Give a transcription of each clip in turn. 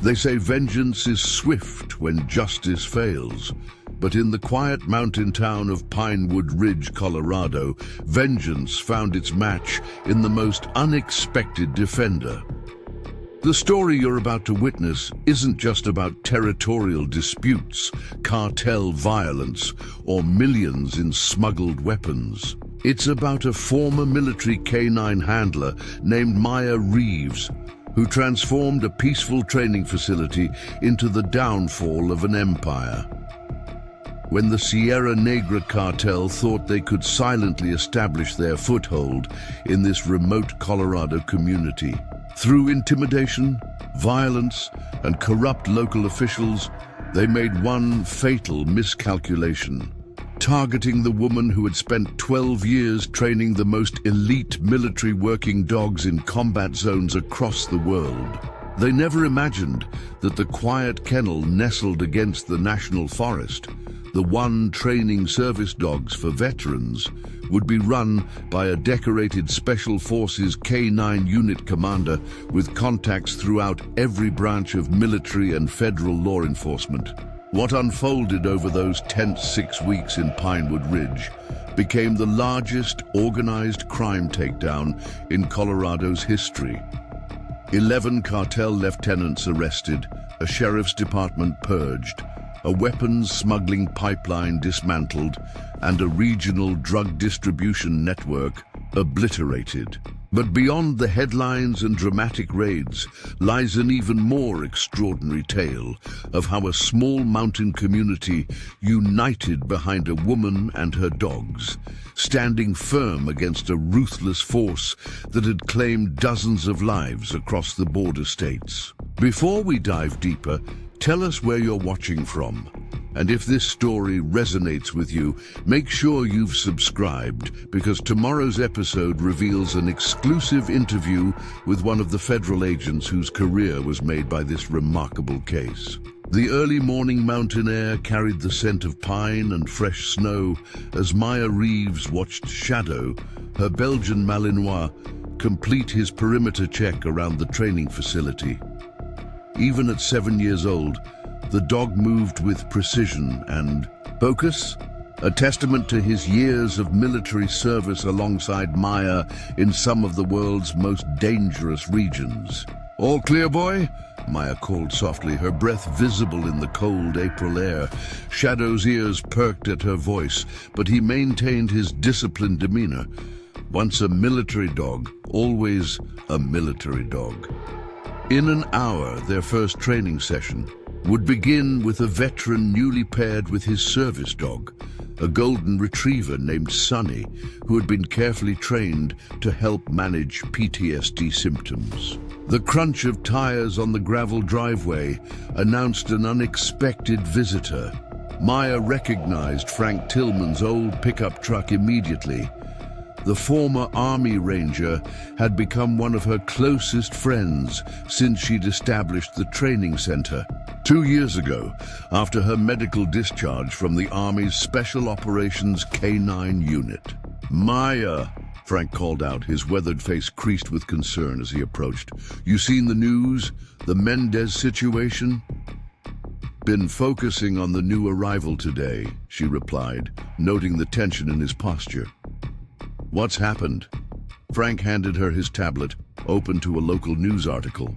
They say vengeance is swift when justice fails. But in the quiet mountain town of Pinewood Ridge, Colorado, vengeance found its match in the most unexpected defender. The story you're about to witness isn't just about territorial disputes, cartel violence, or millions in smuggled weapons. It's about a former military K9 handler named Maya Reeves, who transformed a peaceful training facility into the downfall of an empire. When the Sierra Negra cartel thought they could silently establish their foothold in this remote Colorado community, through intimidation, violence, and corrupt local officials, they made one fatal miscalculation, targeting the woman who had spent 12 years training the most elite military working dogs in combat zones across the world. They never imagined that the quiet kennel nestled against the national forest, the one training service dogs for veterans, would be run by a decorated Special Forces K9 unit commander with contacts throughout every branch of military and federal law enforcement. What unfolded over those tense 6 weeks in Pinewood Ridge became the largest organized crime takedown in Colorado's history. 11 cartel lieutenants arrested, a sheriff's department purged, a weapons smuggling pipeline dismantled, and a regional drug distribution network obliterated. But beyond the headlines and dramatic raids lies an even more extraordinary tale of how a small mountain community united behind a woman and her dogs, standing firm against a ruthless force that had claimed dozens of lives across the border states. Before we dive deeper, tell us where you're watching from. And if this story resonates with you, make sure you've subscribed, because tomorrow's episode reveals an exclusive interview with one of the federal agents whose career was made by this remarkable case. The early morning mountain air carried the scent of pine and fresh snow as Maya Reeves watched Shadow, her Belgian Malinois, complete his perimeter check around the training facility. Even at 7 years old, the dog moved with precision and focus, a testament to his years of military service alongside Maya in some of the world's most dangerous regions. "All clear, boy?" Maya called softly, her breath visible in the cold April air. Shadow's ears perked at her voice, but he maintained his disciplined demeanor. Once a military dog, always a military dog. In an hour, their first training session would begin with a veteran newly paired with his service dog, a golden retriever named Sunny, who had been carefully trained to help manage PTSD symptoms. The crunch of tires on the gravel driveway announced an unexpected visitor. Maya recognized Frank Tillman's old pickup truck immediately. The former Army Ranger had become one of her closest friends since she'd established the training center 2 years ago, after her medical discharge from the Army's Special Operations K9 unit. "Maya," Frank called out, his weathered face creased with concern as he approached. "You seen the news? The Mendez situation?" "Been focusing on the new arrival today," she replied, noting the tension in his posture. "What's happened?" Frank handed her his tablet, open to a local news article.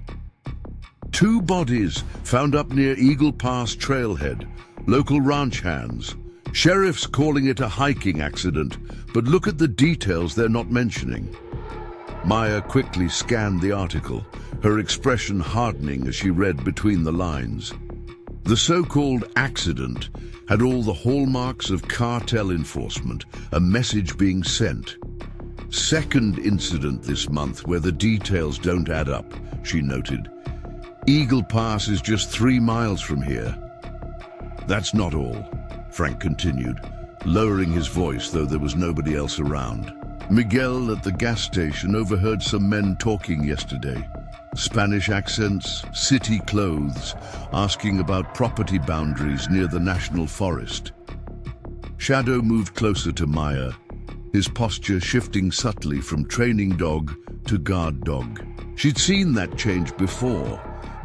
"2 bodies found up near Eagle Pass trailhead, local ranch hands. Sheriff's calling it a hiking accident, but look at the details they're not mentioning." Maya quickly scanned the article, her expression hardening as she read between the lines. The so-called accident had all the hallmarks of cartel enforcement, a message being sent. "Second incident this month where the details don't add up," she noted. "Eagle Pass is just 3 miles from here." "That's not all," Frank continued, lowering his voice though there was nobody else around. "Miguel at the gas station overheard some men talking yesterday. Spanish accents, city clothes, asking about property boundaries near the national forest." Shadow moved closer to Maya, his posture shifting subtly from training dog to guard dog. She'd seen that change before,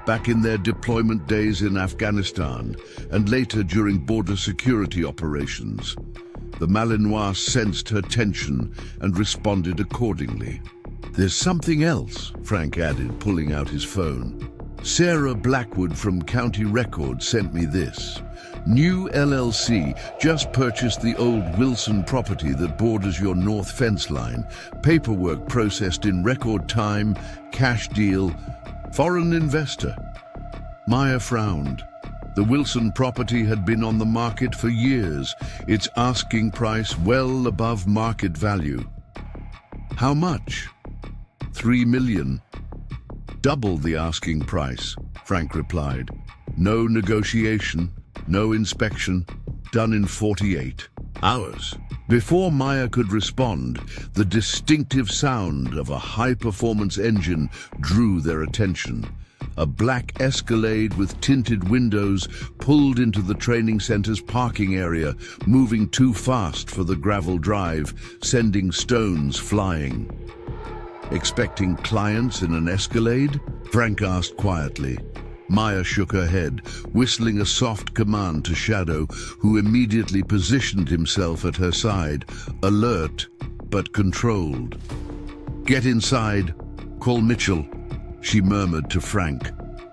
back in their deployment days in Afghanistan and later during border security operations. The Malinois sensed her tension and responded accordingly. "There's something else," Frank added, pulling out his phone. "Sarah Blackwood from County Record sent me this. New LLC just purchased the old Wilson property that borders your north fence line. Paperwork processed in record time, cash deal, foreign investor." Maya frowned. The Wilson property had been on the market for years, its asking price well above market value. "How much?" $3 million. "Double the asking price," Frank replied. "No negotiation, no inspection, done in 48 hours. Before Maya could respond, the distinctive sound of a high-performance engine drew their attention. A black Escalade with tinted windows pulled into the training center's parking area, moving too fast for the gravel drive, sending stones flying. "Expecting clients in an Escalade?" Frank asked quietly. Maya shook her head, whistling a soft command to Shadow, who immediately positioned himself at her side, alert but controlled. "Get inside. Call Mitchell," she murmured to Frank,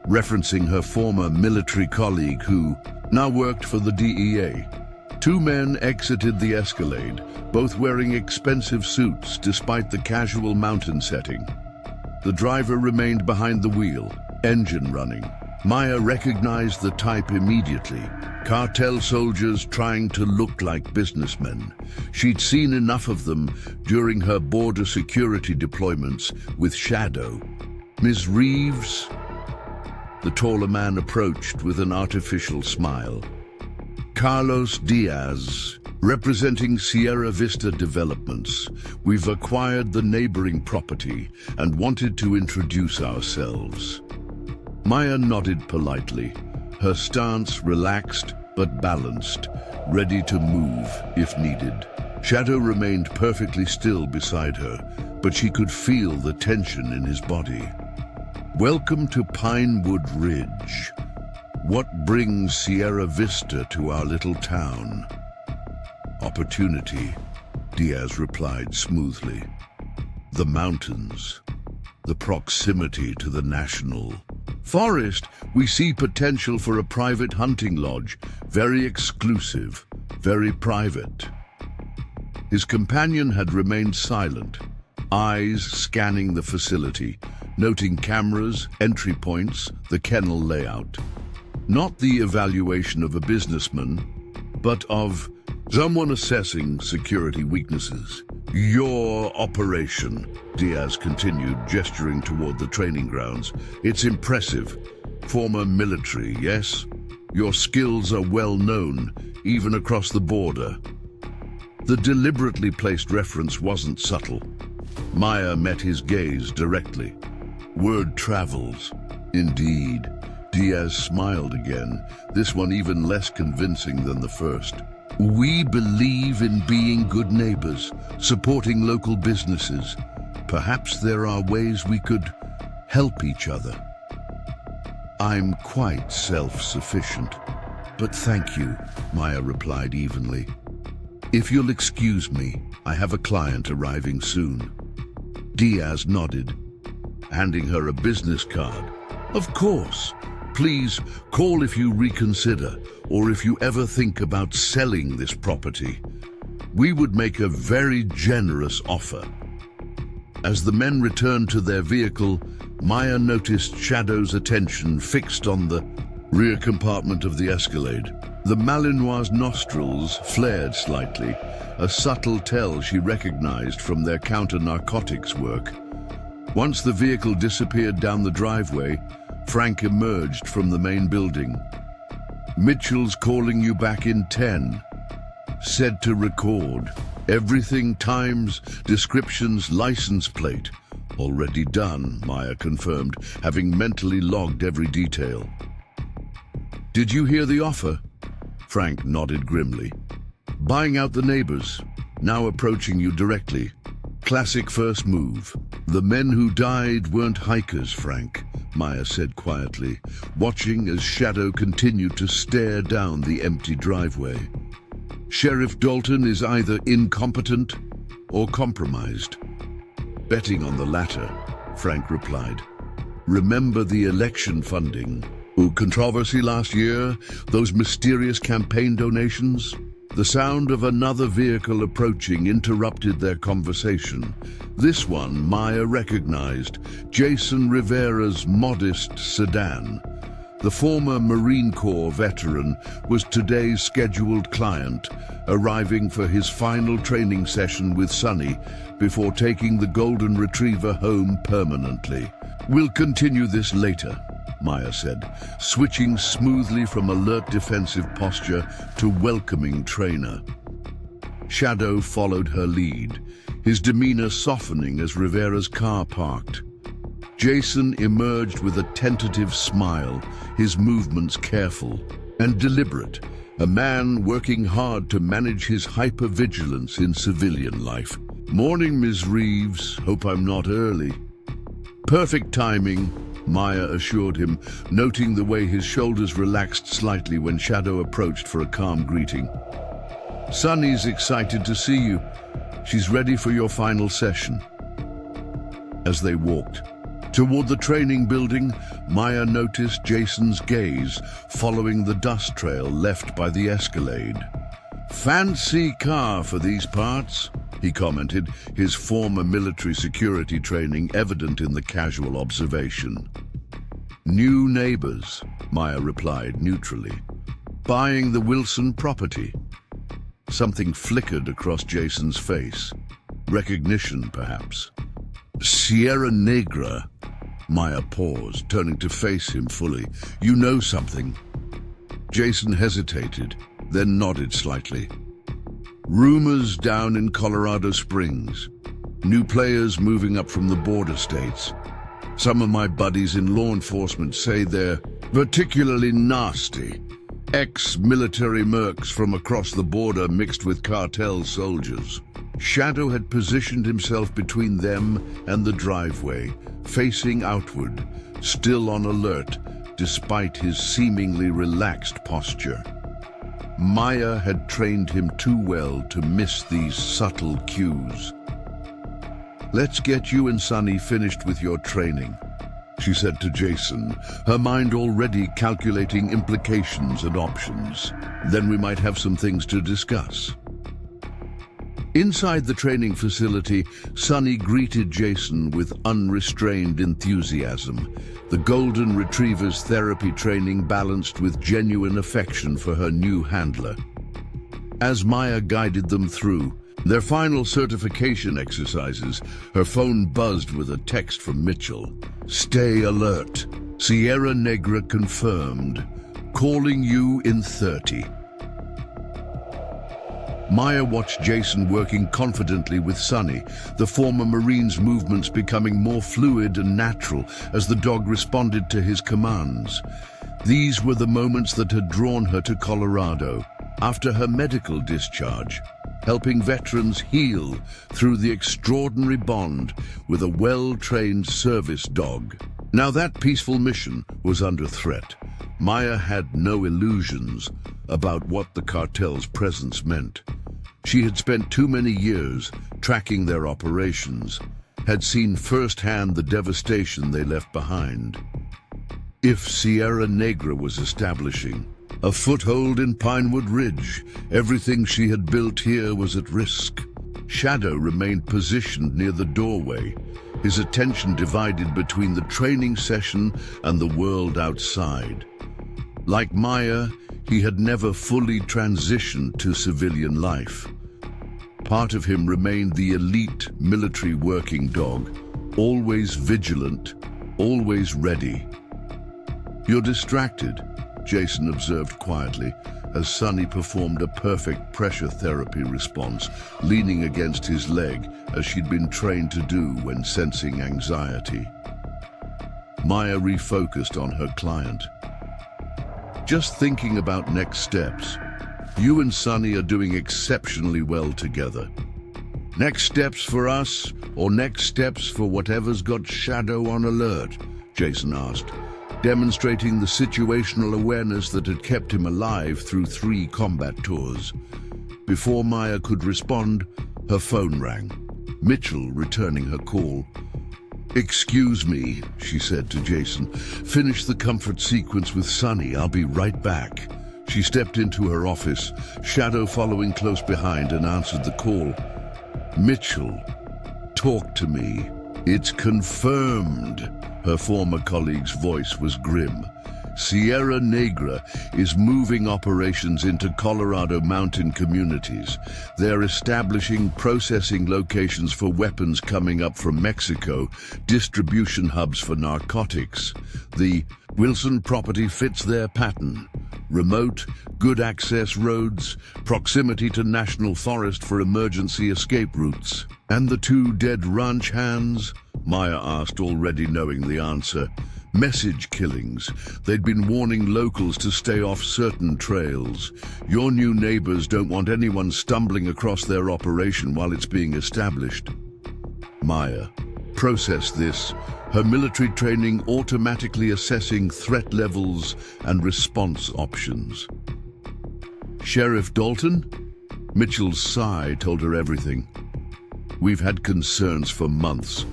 referencing her former military colleague who now worked for the DEA. Two men exited the Escalade, both wearing expensive suits despite the casual mountain setting. The driver remained behind the wheel, engine running. Maya recognized the type immediately. Cartel soldiers trying to look like businessmen. She'd seen enough of them during her border security deployments with Shadow. "Ms. Reeves?" The taller man approached with an artificial smile. "Carlos Diaz, representing Sierra Vista Developments. We've acquired the neighboring property and wanted to introduce ourselves." Maya nodded politely, her stance relaxed but balanced, ready to move if needed. Shadow remained perfectly still beside her, but she could feel the tension in his body. "Welcome to Pinewood Ridge. What brings Sierra Vista to our little town?" "Opportunity," Diaz replied smoothly. "The mountains, the proximity to the national forest. We see potential for a private hunting lodge, very exclusive, very private." His companion had remained silent, eyes scanning the facility, noting cameras, entry points, the kennel layout. Not the evaluation of a businessman, but of someone assessing security weaknesses. "Your operation," Diaz continued, gesturing toward the training grounds. "It's impressive. Former military, yes? Your skills are well known, even across the border." The deliberately placed reference wasn't subtle. Maya met his gaze directly. "Word travels." "Indeed." Diaz smiled again, this one even less convincing than the first. "We believe in being good neighbors, supporting local businesses. Perhaps there are ways we could help each other." "I'm quite self-sufficient, but thank you," Maya replied evenly. "If you'll excuse me, I have a client arriving soon." Diaz nodded, handing her a business card. "Of course. Please call if you reconsider, or if you ever think about selling this property. We would make a very generous offer." As the men returned to their vehicle, Maya noticed Shadow's attention fixed on the rear compartment of the Escalade. The Malinois' nostrils flared slightly, a subtle tell she recognized from their counter-narcotics work. Once the vehicle disappeared down the driveway, Frank emerged from the main building. "Mitchell's calling you back in 10. Said to record. Everything, times, descriptions, license plate. Already done," Maya confirmed, having mentally logged every detail. "Did you hear the offer?" Frank nodded grimly. "Buying out the neighbors, now approaching you directly. Classic first move. The men who died weren't hikers, Frank. Maya said quietly, watching as Shadow continued to stare down the empty driveway. Sheriff Dalton is either incompetent or compromised. Betting on the latter, Frank replied. Remember the election funding? Controversy last year? Those mysterious campaign donations? The sound of another vehicle approaching interrupted their conversation. This one Maya recognized, Jason Rivera's modest sedan. The former Marine Corps veteran was today's scheduled client, arriving for his final training session with Sonny before taking the Golden Retriever home permanently. We'll continue this later, Maya said, switching smoothly from alert defensive posture to welcoming trainer. Shadow followed her lead, his demeanor softening as Rivera's car parked. Jason emerged with a tentative smile, his movements careful and deliberate, a man working hard to manage his hypervigilance in civilian life. Morning, Ms. Reeves. Hope I'm not early. Perfect timing, Maya assured him, noting the way his shoulders relaxed slightly when Shadow approached for a calm greeting. Sonny's excited to see you. She's ready for your final session. As they walked toward the training building, Maya noticed Jason's gaze following the dust trail left by the Escalade. Fancy car for these parts, he commented, his former military security training evident in the casual observation. New neighbors, Maya replied neutrally. Buying the Wilson property. Something flickered across Jason's face. Recognition, perhaps. Sierra Negra. Maya paused, turning to face him fully. You know something. Jason hesitated, then nodded slightly. Rumors down in Colorado Springs. New players moving up from the border states. Some of my buddies in law enforcement say they're particularly nasty. Ex-military mercs from across the border mixed with cartel soldiers. Shadow had positioned himself between them and the driveway, facing outward, still on alert, despite his seemingly relaxed posture. Maya had trained him too well to miss these subtle cues. Let's get you and Sonny finished with your training, she said to Jason, her mind already calculating implications and options. Then we might have some things to discuss. Inside the training facility, Sonny greeted Jason with unrestrained enthusiasm, the Golden Retriever's therapy training balanced with genuine affection for her new handler. As Maya guided them through their final certification exercises, her phone buzzed with a text from Mitchell. Stay alert. Sierra Negra confirmed. Calling you in 30. Maya watched Jason working confidently with Sonny, the former Marine's movements becoming more fluid and natural as the dog responded to his commands. These were the moments that had drawn her to Colorado after her medical discharge, helping veterans heal through the extraordinary bond with a well-trained service dog. Now that peaceful mission was under threat. Maya had no illusions about what the cartel's presence meant. She had spent too many years tracking their operations, had seen firsthand the devastation they left behind. If Sierra Negra was establishing a foothold in Pinewood Ridge, everything she had built here was at risk. Shadow remained positioned near the doorway, his attention divided between the training session and the world outside. Like Maya, he had never fully transitioned to civilian life. Part of him remained the elite military working dog, always vigilant, always ready. You're distracted, Jason observed quietly, as Sonny performed a perfect pressure therapy response, leaning against his leg as she'd been trained to do when sensing anxiety. Maya refocused on her client. Just thinking about next steps. You and Sonny are doing exceptionally well together. Next steps for us, or next steps for whatever's got Shadow on alert, Jason asked, demonstrating the situational awareness that had kept him alive through 3 combat tours. Before Maya could respond, her phone rang, Mitchell returning her call. "Excuse me," she said to Jason. "Finish the comfort sequence with Sunny. I'll be right back." She stepped into her office, Shadow following close behind, and answered the call. "Mitchell, talk to me." "It's confirmed." Her former colleague's voice was grim. "Sierra Negra is moving operations into Colorado mountain communities. They're establishing processing locations for weapons coming up from Mexico, distribution hubs for narcotics. The Wilson property fits their pattern. Remote, good access roads, proximity to national forest for emergency escape routes. And the 2 dead ranch hands?" Maya asked, already knowing the answer. "Message killings. They'd been warning locals to stay off certain trails. Your new neighbors don't want anyone stumbling across their operation while it's being established." Maya processed this, her military training automatically assessing threat levels and response options. "Sheriff Dalton?" Mitchell's sigh told her everything. "We've had concerns for months.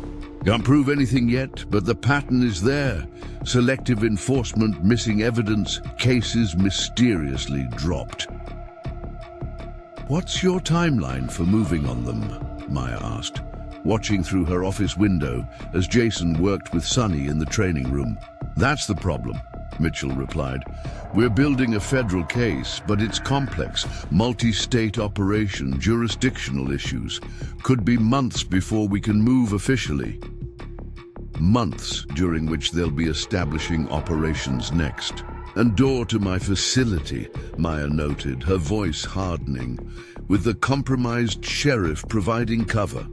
Can't prove anything yet, but the pattern is there. Selective enforcement, missing evidence, cases mysteriously dropped." "What's your timeline for moving on them?" Maya asked, watching through her office window as Jason worked with Sunny in the training room. "That's the problem," Mitchell replied. "We're building a federal case, but it's complex. Multi-state operation, jurisdictional issues. Could be months before we can move officially." "Months during which they'll be establishing operations next." "And door to my facility," Maya noted, her voice hardening, "with the compromised sheriff providing cover."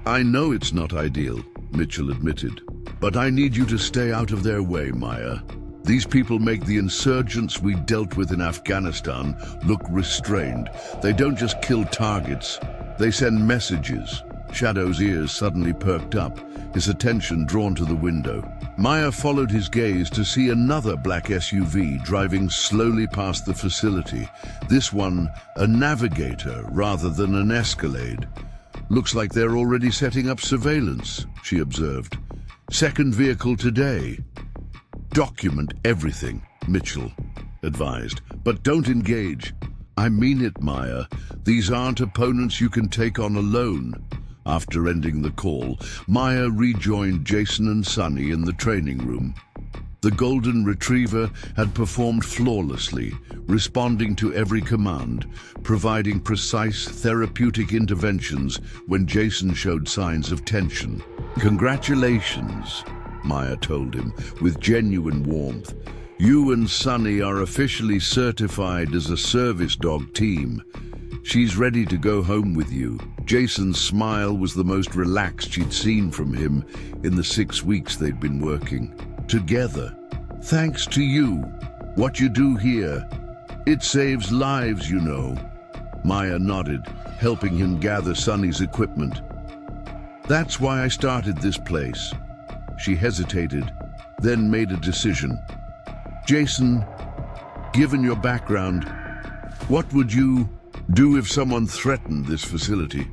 "I know it's not ideal," Mitchell admitted, "but I need you to stay out of their way, Maya. These people make the insurgents we dealt with in Afghanistan look restrained. They don't just kill targets, they send messages." Shadow's ears suddenly perked up, his attention drawn to the window. Maya followed his gaze to see another black SUV driving slowly past the facility, this one a Navigator rather than an Escalade. "Looks like they're already setting up surveillance," she observed. "Second vehicle today." "Document everything," Mitchell advised, "but don't engage." "I mean it, Maya. These aren't opponents you can take on alone." After ending the call, Maya rejoined Jason and Sunny in the training room. The golden retriever had performed flawlessly, responding to every command, providing precise therapeutic interventions when Jason showed signs of tension. "Congratulations," Maya told him with genuine warmth. "You and Sunny are officially certified as a service dog team. She's ready to go home with you." Jason's smile was the most relaxed she'd seen from him in the 6 weeks they'd been working together. "Thanks to you. What you do here, it saves lives, you know." Maya nodded, helping him gather Sunny's equipment. "That's why I started this place." She hesitated, then made a decision. "Jason, given your background, what would you do if someone threatened this facility?"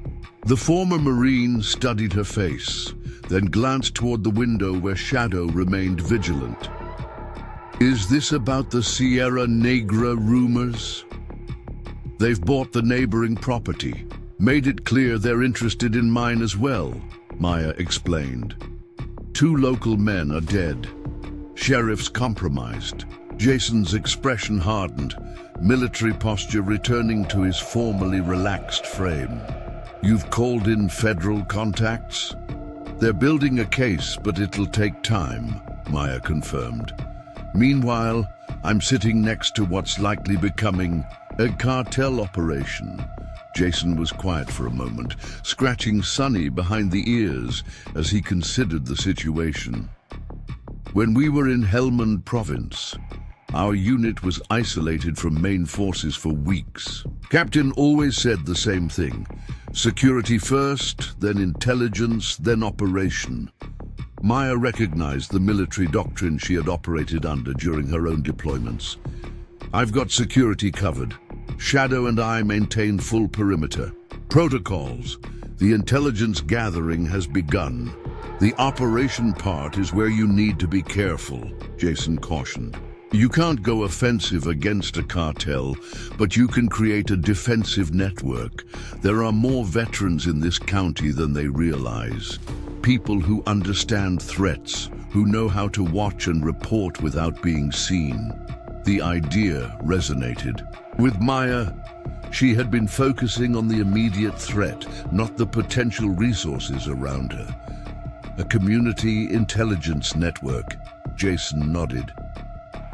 The former Marine studied her face, then glanced toward the window where Shadow remained vigilant. "Is this about the Sierra Negra rumors? They've bought the neighboring property. Made it clear they're interested in mine as well," Maya explained. "2 local men are dead. Sheriff's compromised." Jason's expression hardened, military posture returning to his formerly relaxed frame. "You've called in federal contacts?" "They're building a case, but it'll take time," Maya confirmed. "Meanwhile, I'm sitting next to what's likely becoming a cartel operation." Jason was quiet for a moment, scratching Sunny behind the ears as he considered the situation. "When we were in Helmand Province, our unit was isolated from main forces for weeks. Captain always said the same thing. Security first, then intelligence, then operation. Maya recognized the military doctrine she had operated under during her own deployments. "I've got security covered. Shadow and I maintain full perimeter. Protocols. The intelligence gathering has begun. The operation part is where you need to be careful," Jason cautioned. "You can't go offensive against a cartel, but you can create a defensive network. There are more veterans in this county than they realize. People who understand threats, who know how to watch and report without being seen." The idea resonated. With Maya, she had been focusing on the immediate threat, not the potential resources around her. "A community intelligence network," Jason nodded.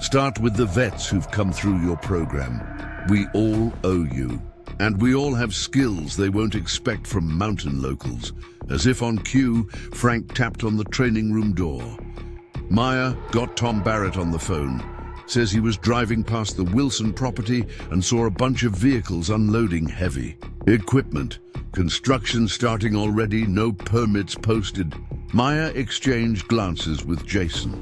"Start with the vets who've come through your program. We all owe you. And we all have skills they won't expect from mountain locals." As if on cue, Frank tapped on the training room door. Maya got Tom Barrett on the phone. Says he was driving past the Wilson property and saw a bunch of vehicles unloading heavy equipment. Construction starting already, no permits posted. Maya exchanged glances with Jason,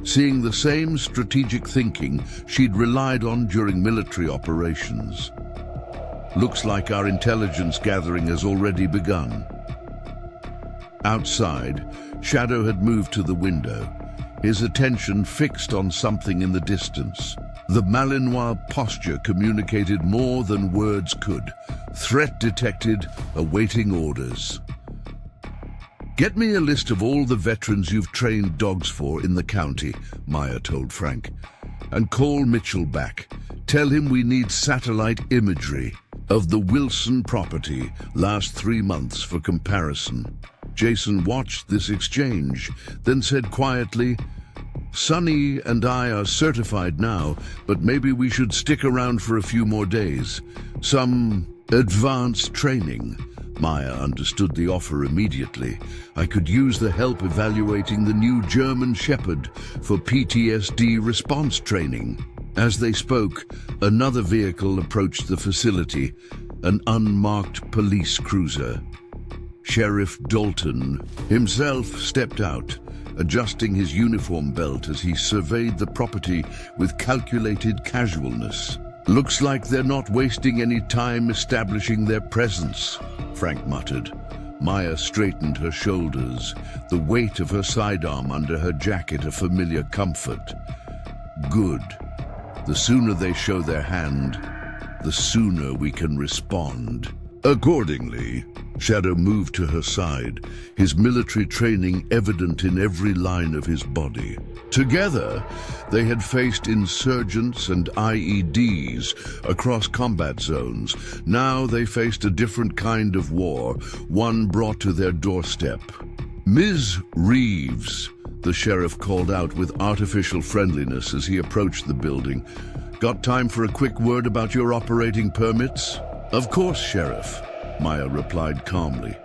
seeing the same strategic thinking she'd relied on during military operations. "Looks like our intelligence gathering has already begun." Outside, Shadow had moved to the window, his attention fixed on something in the distance. The Malinois posture communicated more than words could. Threat detected, awaiting orders. "Get me a list of all the veterans you've trained dogs for in the county," Maya told Frank. "And call Mitchell back. Tell him we need satellite imagery of the Wilson property last 3 months for comparison." Jason watched this exchange, then said quietly, "Sonny and I are certified now, but maybe we should stick around for a few more days. Some advanced training." Maya understood the offer immediately. "I could use the help evaluating the new German Shepherd for PTSD response training." As they spoke, another vehicle approached the facility, an unmarked police cruiser. Sheriff Dalton himself stepped out, adjusting his uniform belt as he surveyed the property with calculated casualness. "Looks like they're not wasting any time establishing their presence," Frank muttered. Maya straightened her shoulders, the weight of her sidearm under her jacket a familiar comfort. "Good. The sooner they show their hand, the sooner we can respond." Accordingly, Shadow moved to her side, his military training evident in every line of his body. Together, they had faced insurgents and IEDs across combat zones. Now they faced a different kind of war, one brought to their doorstep. "Ms. Reeves," the sheriff called out with artificial friendliness as he approached the building. "Got time for a quick word about your operating permits?" "Of course, Sheriff," Maya replied calmly,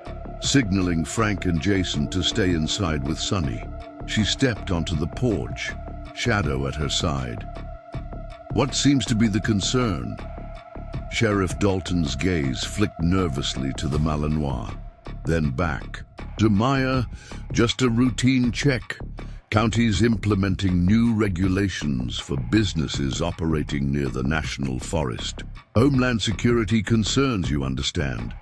signaling Frank and Jason to stay inside with Sonny. She stepped onto the porch, Shadow at her side. "What seems to be the concern?" Sheriff Dalton's gaze flicked nervously to the Malinois, then back. To Maya, just a routine check. Counties implementing new regulations for businesses operating near the national forest. Homeland security concerns, you understand.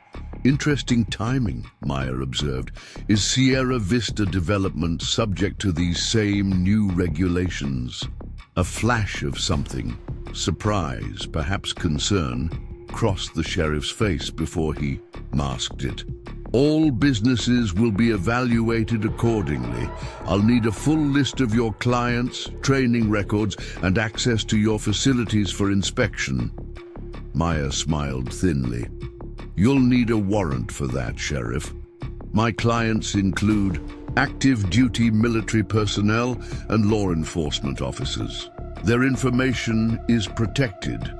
"Interesting timing," Maya observed. "Is Sierra Vista development subject to these same new regulations?" A flash of something, surprise, perhaps concern, crossed the sheriff's face before he masked it. "All businesses will be evaluated accordingly. I'll need a full list of your clients, training records, and access to your facilities for inspection." Maya smiled thinly. "You'll need a warrant for that, Sheriff. My clients include active duty military personnel and law enforcement officers. Their information is protected."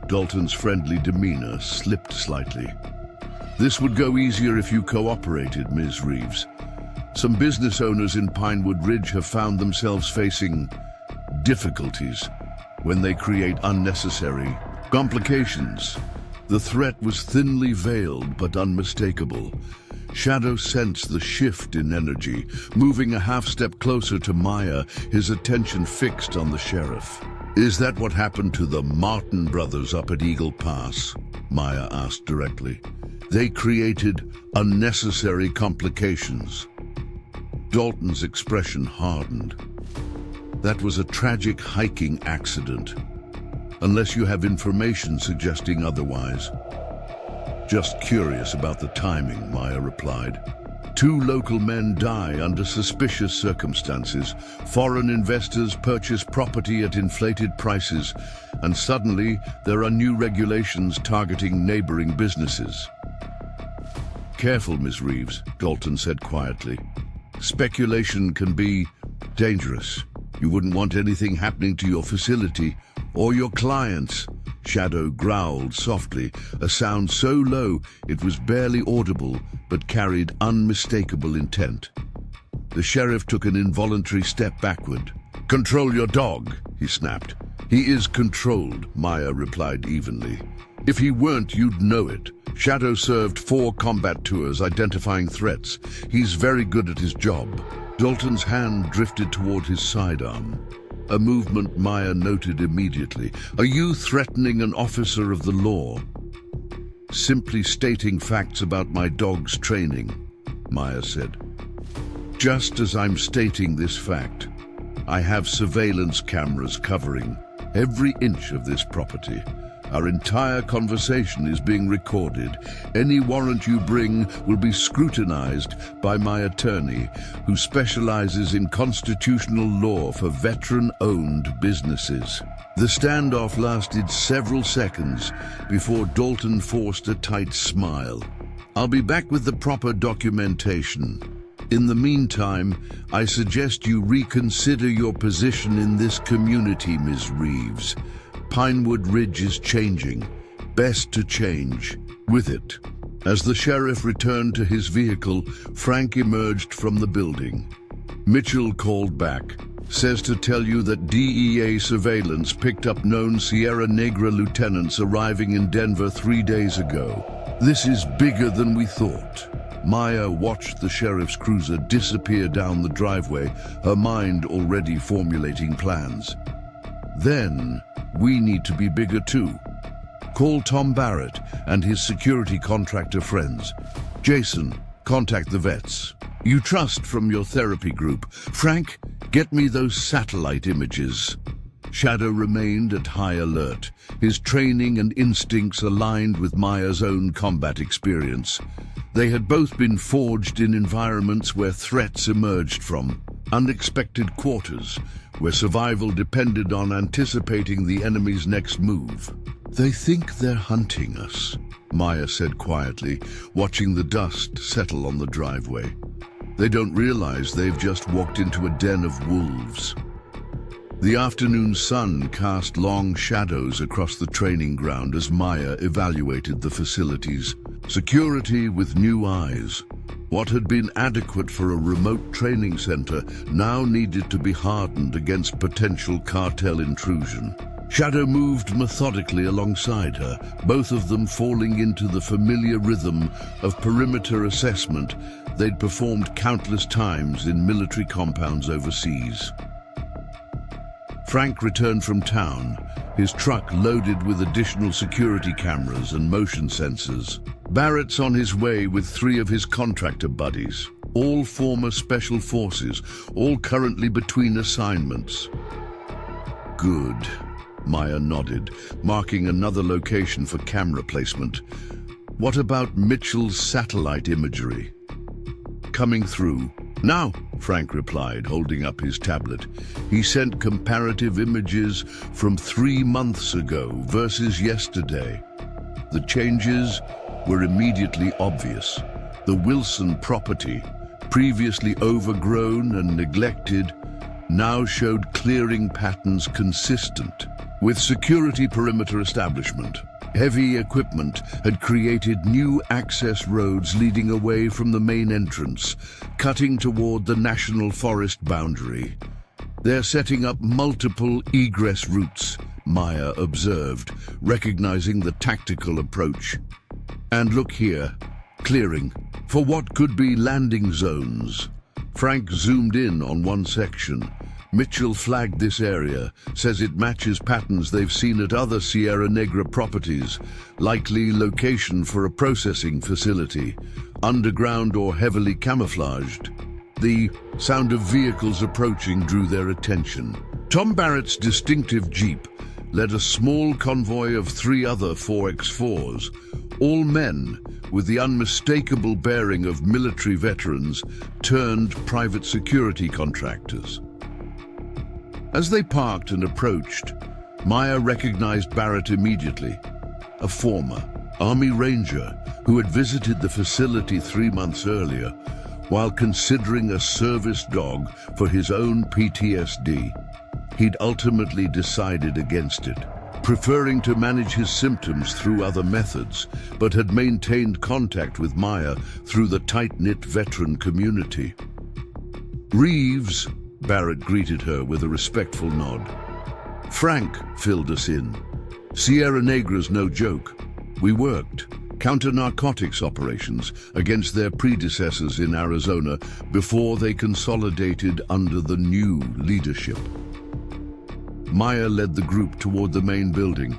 Dalton's friendly demeanor slipped slightly. "This would go easier if you cooperated, Ms. Reeves. Some business owners in Pinewood Ridge have found themselves facing difficulties when they create unnecessary complications." The threat was thinly veiled but unmistakable. Shadow sensed the shift in energy. Moving a half step closer to Maya, his attention fixed on the sheriff. "Is that what happened to the Martin brothers up at Eagle Pass?" Maya asked directly. "They created unnecessary complications." Dalton's expression hardened. "That was a tragic hiking accident. Unless you have information suggesting otherwise." "Just curious about the timing," Maya replied. "Two local men die under suspicious circumstances. Foreign investors purchase property at inflated prices, and suddenly there are new regulations targeting neighboring businesses." "Careful, Miss Reeves," Dalton said quietly. "Speculation can be dangerous. You wouldn't want anything happening to your facility or your clients." Shadow growled softly, a sound so low it was barely audible but carried unmistakable intent. The sheriff took an involuntary step backward. "Control your dog," he snapped. "He is controlled," Maya replied evenly. "If he weren't, you'd know it. Shadow served 4 combat tours identifying threats. He's very good at his job." Dalton's hand drifted toward his sidearm, a movement Maya noted immediately. "Are you threatening an officer of the law?" "Simply stating facts about my dog's training," Maya said. "Just as I'm stating this fact, I have surveillance cameras covering every inch of this property. Our entire conversation is being recorded. Any warrant you bring will be scrutinized by my attorney, who specializes in constitutional law for veteran-owned businesses." The standoff lasted several seconds before Dalton forced a tight smile. "I'll be back with the proper documentation. In the meantime, I suggest you reconsider your position in this community, Ms. Reeves. Pinewood Ridge is changing. Best to change with it." As the sheriff returned to his vehicle, Frank emerged from the building. "Mitchell called back. Says to tell you that DEA surveillance picked up known Sierra Negra lieutenants arriving in Denver 3 days ago. This is bigger than we thought." Maya watched the sheriff's cruiser disappear down the driveway, her mind already formulating plans. "Then we need to be bigger too. Call Tom Barrett and his security contractor friends. Jason, contact the vets you trust from your therapy group. Frank, get me those satellite images." Shadow remained at high alert, his training and instincts aligned with Maya's own combat experience. They had both been forged in environments where threats emerged from unexpected quarters, where survival depended on anticipating the enemy's next move. "They think they're hunting us," Maya said quietly, watching the dust settle on the driveway. "They don't realize they've just walked into a den of wolves." The afternoon sun cast long shadows across the training ground as Maya evaluated the facilities. Security with new eyes. What had been adequate for a remote training center now needed to be hardened against potential cartel intrusion. Shadow moved methodically alongside her, both of them falling into the familiar rhythm of perimeter assessment they'd performed countless times in military compounds overseas. Frank returned from town, his truck loaded with additional security cameras and motion sensors. Barrett's on his way with 3 of his contractor buddies, all former special forces, all currently between assignments. "Good," Maya nodded, marking another location for camera placement. "What about Mitchell's satellite imagery?" "Coming through now," Frank replied, holding up his tablet. He sent comparative images from 3 months ago versus yesterday. The changes were immediately obvious. The Wilson property, previously overgrown and neglected, now showed clearing patterns consistent with security perimeter establishment. Heavy equipment had created new access roads leading away from the main entrance, cutting toward the national forest boundary. "They're setting up multiple egress routes," Maya observed, recognizing the tactical approach. "And look here, clearing for what could be landing zones. Frank zoomed in on one section. Mitchell flagged this area, says it matches patterns they've seen at other Sierra Negra properties, likely location for a processing facility, underground or heavily camouflaged. The sound of vehicles approaching drew their attention. Tom Barrett's distinctive Jeep led a small convoy of 3 other 4x4s, all men with the unmistakable bearing of military veterans turned private security contractors. As they parked and approached, Maya recognized Barrett immediately, a former Army Ranger who had visited the facility 3 months earlier while considering a service dog for his own PTSD. He'd ultimately decided against it, preferring to manage his symptoms through other methods, but had maintained contact with Maya through the tight-knit veteran community. "Reeves," Barrett greeted her with a respectful nod. "Frank filled us in. Sierra Negra's no joke. We worked counter-narcotics operations against their predecessors in Arizona before they consolidated under the new leadership." Maya led the group toward the main building.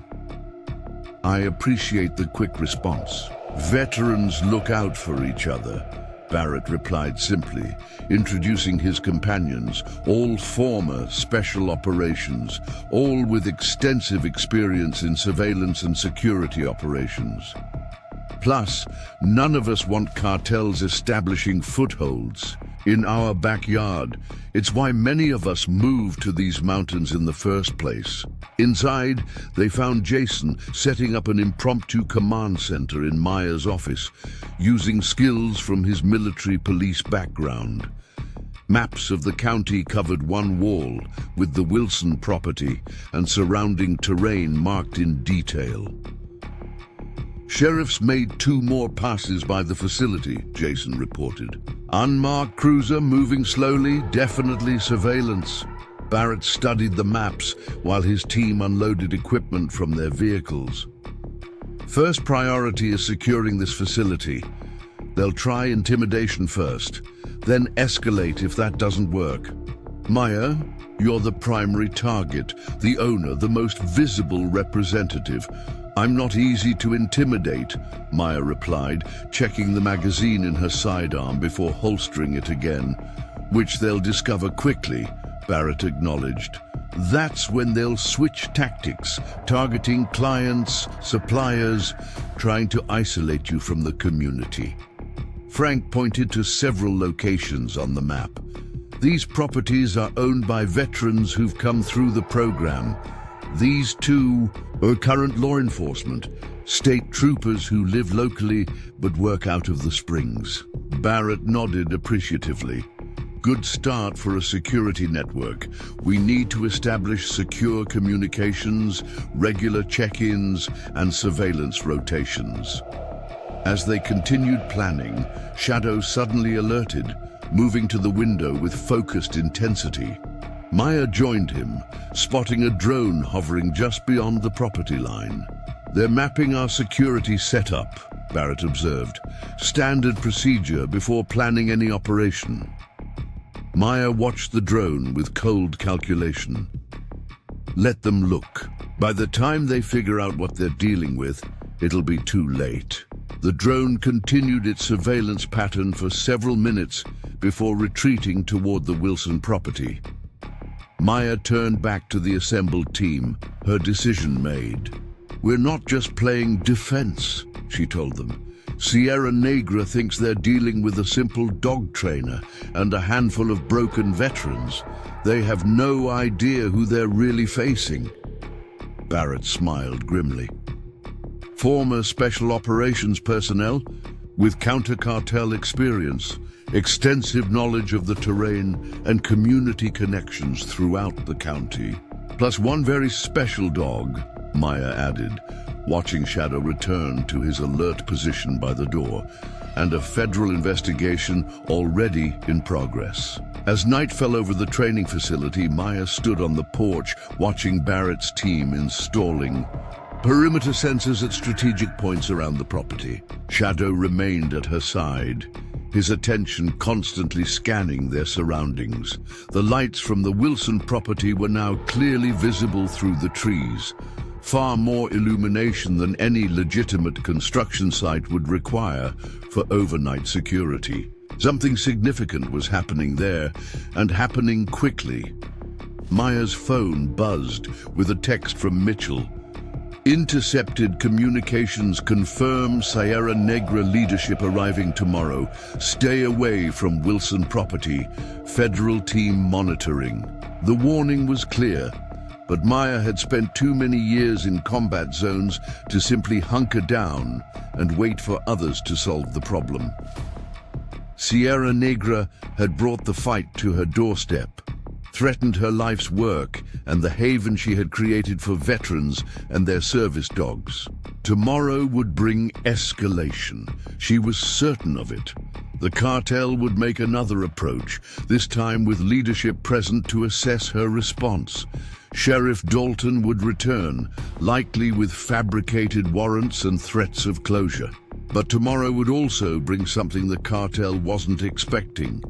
"I appreciate the quick response. Veterans look out for each other," Barrett replied simply, introducing his companions, all former special operations, all with extensive experience in surveillance and security operations. "Plus, none of us want cartels establishing footholds in our backyard. It's why many of us moved to these mountains in the first place." Inside, they found Jason setting up an impromptu command center in Maya's office, using skills from his military police background. Maps of the county covered one wall, with the Wilson property and surrounding terrain marked in detail. "Sheriffs made 2 more passes by the facility," Jason reported. "Unmarked cruiser moving slowly, definitely surveillance." Barrett studied the maps while his team unloaded equipment from their vehicles. "First priority is securing this facility. They'll try intimidation first, then escalate if that doesn't work. Maya, you're the primary target, the owner, the most visible representative. I'm not easy to intimidate," Maya replied, checking the magazine in her sidearm before holstering it again. "Which they'll discover quickly," Barrett acknowledged. "That's when they'll switch tactics, targeting clients, suppliers, trying to isolate you from the community." Frank pointed to several locations on the map. "These properties are owned by veterans who've come through the program. These 2 are current law enforcement, state troopers who live locally but work out of the Springs." Barrett nodded appreciatively. "Good start for a security network. We need to establish secure communications, regular check-ins, and surveillance rotations." As they continued planning, Shadow suddenly alerted, moving to the window with focused intensity. Maya joined him, spotting a drone hovering just beyond the property line. "They're mapping our security setup," Barrett observed. "Standard procedure before planning any operation." Maya watched the drone with cold calculation. "Let them look. By the time they figure out what they're dealing with, it'll be too late." The drone continued its surveillance pattern for several minutes before retreating toward the Wilson property. Maya turned back to the assembled team, her decision made. "We're not just playing defense," she told them. "Sierra Negra thinks they're dealing with a simple dog trainer and a handful of broken veterans. They have no idea who they're really facing." Barrett smiled grimly. "Former special operations personnel with counter-cartel experience, extensive knowledge of the terrain, and community connections throughout the county. Plus 1 very special dog," Maya added, watching Shadow return to his alert position by the door, "and a federal investigation already in progress." As night fell over the training facility, Maya stood on the porch watching Barrett's team installing Perimeter sensors at strategic points around the property. Shadow remained at her side, his attention constantly scanning their surroundings. The lights from the Wilson property were now clearly visible through the trees, far more illumination than any legitimate construction site would require for overnight security. Something significant was happening there, and happening quickly. Maya's phone buzzed with a text from Mitchell. Intercepted communications confirm Sierra Negra leadership arriving tomorrow. Stay away from Wilson property. Federal team monitoring. The warning was clear, but Maya had spent too many years in combat zones to simply hunker down and wait for others to solve the problem. Sierra Negra had brought the fight to her doorstep, threatened her life's work and the haven she had created for veterans and their service dogs. Tomorrow would bring escalation. She was certain of it. The cartel would make another approach, this time with leadership present to assess her response. Sheriff Dalton would return, likely with fabricated warrants and threats of closure. But tomorrow would also bring something the cartel wasn't expecting.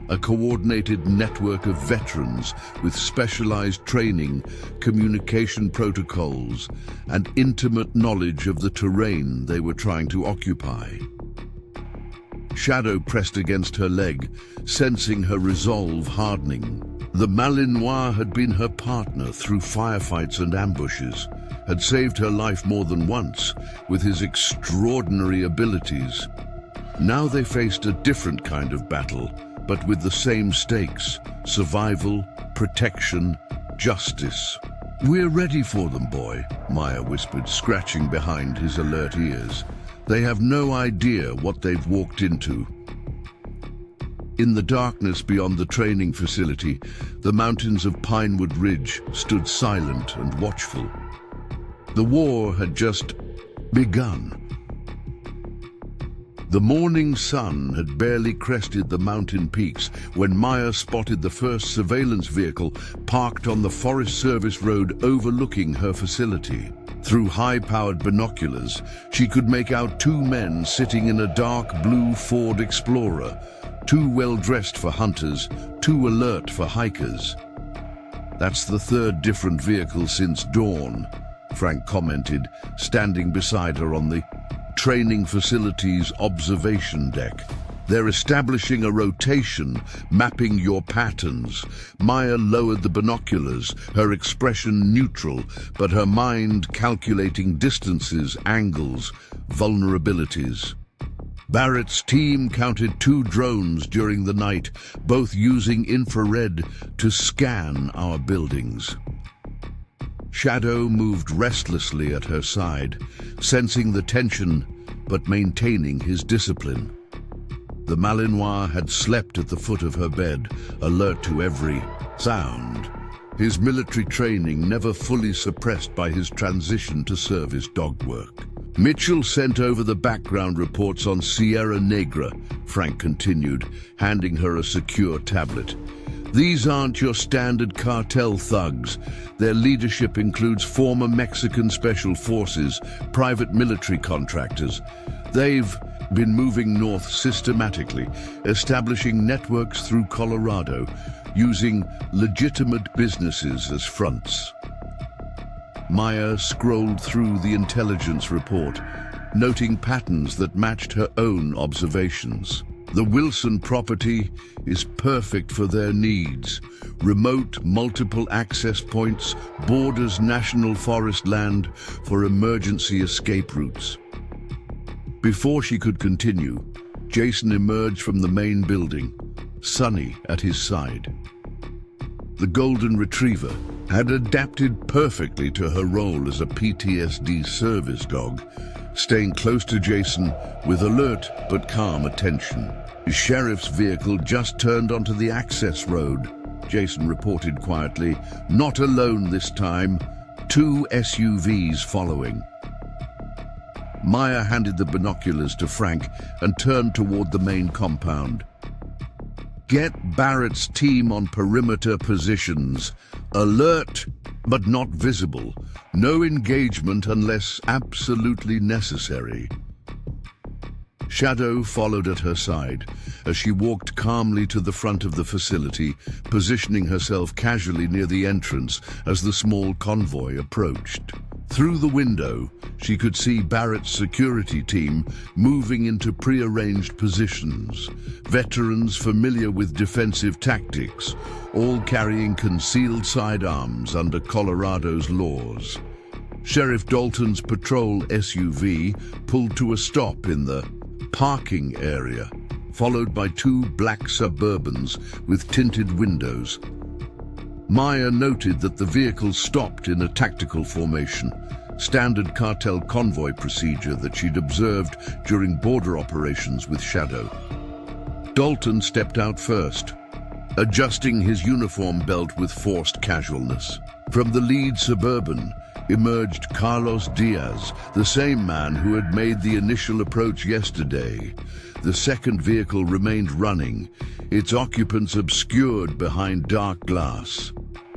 A coordinated network of veterans with specialized training, communication protocols, and intimate knowledge of the terrain they were trying to occupy. Shadow pressed against her leg, sensing her resolve hardening. The Malinois had been her partner through firefights and ambushes, had saved her life more than once with his extraordinary abilities. Now they faced a different kind of battle, but with the same stakes: survival, protection, justice. "We're ready for them, boy," Maya whispered, scratching behind his alert ears. "They have no idea what they've walked into." In the darkness beyond the training facility, the mountains of Pinewood Ridge stood silent and watchful. The war had just begun. The morning sun had barely crested the mountain peaks when Maya spotted the first surveillance vehicle parked on the Forest Service road overlooking her facility. Through high-powered binoculars, she could make out two men sitting in a dark blue Ford Explorer, too well-dressed for hunters, too alert for hikers. "That's the third different vehicle since dawn," Frank commented, standing beside her on the training facility's observation deck. "They're establishing a rotation, mapping your patterns." Maya lowered the binoculars, her expression neutral, but her mind calculating distances, angles, vulnerabilities. Barrett's team counted 2 drones during the night, both using infrared to scan our buildings. Shadow moved restlessly at her side, sensing the tension but maintaining his discipline. The Malinois had slept at the foot of her bed, alert to every sound, his military training never fully suppressed by his transition to service dog work. "Mitchell sent over the background reports on Sierra Negra," Frank continued, handing her a secure tablet. "These aren't your standard cartel thugs. Their leadership includes former Mexican special forces, private military contractors. They've been moving north systematically, establishing networks through Colorado, using legitimate businesses as fronts." Maya scrolled through the intelligence report, noting patterns that matched her own observations. The Wilson property is perfect for their needs. Remote, multiple access points, borders national forest land for emergency escape routes. Before she could continue, Jason emerged from the main building, Sunny at his side. The golden retriever had adapted perfectly to her role as a PTSD service dog, staying close to Jason with alert but calm attention. "The sheriff's vehicle just turned onto the access road," Jason reported quietly. "Not alone this time. 2 SUVs following." Maya handed the binoculars to Frank and turned toward the main compound. "Get Barrett's team on perimeter positions. Alert but not visible. No engagement unless absolutely necessary. Shadow followed at her side as she walked calmly to the front of the facility, positioning herself casually near the entrance as the small convoy approached. Through the window, she could see Barrett's security team moving into pre-arranged positions, veterans familiar with defensive tactics, all carrying concealed sidearms under Colorado's laws. Sheriff Dalton's patrol SUV pulled to a stop in the parking area, followed by two black Suburbans with tinted windows. Maya noted that the vehicle stopped in a tactical formation, standard cartel convoy procedure that she'd observed during border operations with Shadow. Dalton stepped out first, adjusting his uniform belt with forced casualness. From the lead Suburban emerged Carlos Diaz, the same man who had made the initial approach yesterday. The second vehicle remained running, its occupants obscured behind dark glass.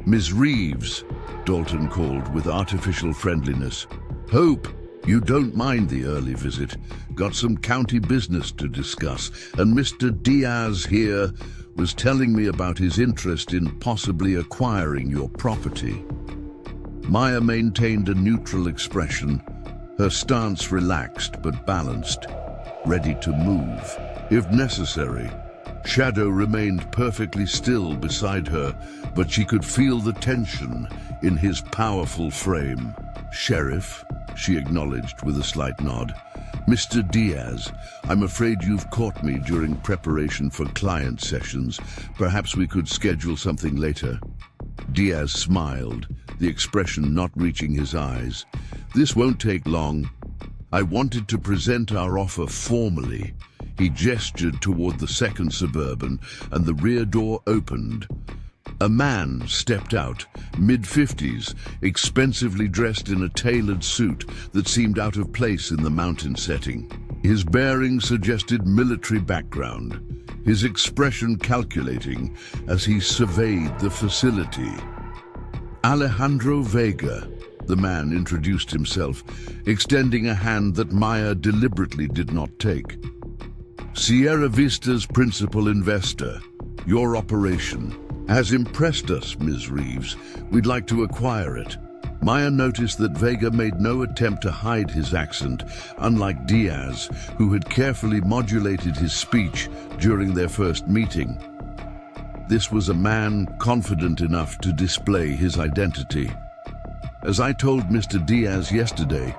"Ms. Reeves," Dalton called with artificial friendliness. "Hope you don't mind the early visit. Got some county business to discuss, and Mr. Diaz here was telling me about his interest in possibly acquiring your property." Maya maintained a neutral expression, her stance relaxed but balanced, ready to move, if necessary. Shadow remained perfectly still beside her, but she could feel the tension in his powerful frame. "Sheriff," she acknowledged with a slight nod. "Mr. Diaz, I'm afraid you've caught me during preparation for client sessions. Perhaps we could schedule something later." Diaz smiled, the expression not reaching his eyes. "This won't take long. I wanted to present our offer formally." He gestured toward the second Suburban, and the rear door opened. A man stepped out, mid-50s, expensively dressed in a tailored suit that seemed out of place in the mountain setting. His bearing suggested military background, his expression calculating as he surveyed the facility. "Alejandro Vega," the man introduced himself, extending a hand that Maya deliberately did not take. "Sierra Vista's principal investor. Your operation has impressed us, Ms. Reeves. We'd like to acquire it." Maya noticed that Vega made no attempt to hide his accent, unlike Diaz, who had carefully modulated his speech during their first meeting. This was a man confident enough to display his identity. "As I told Mr. Diaz yesterday,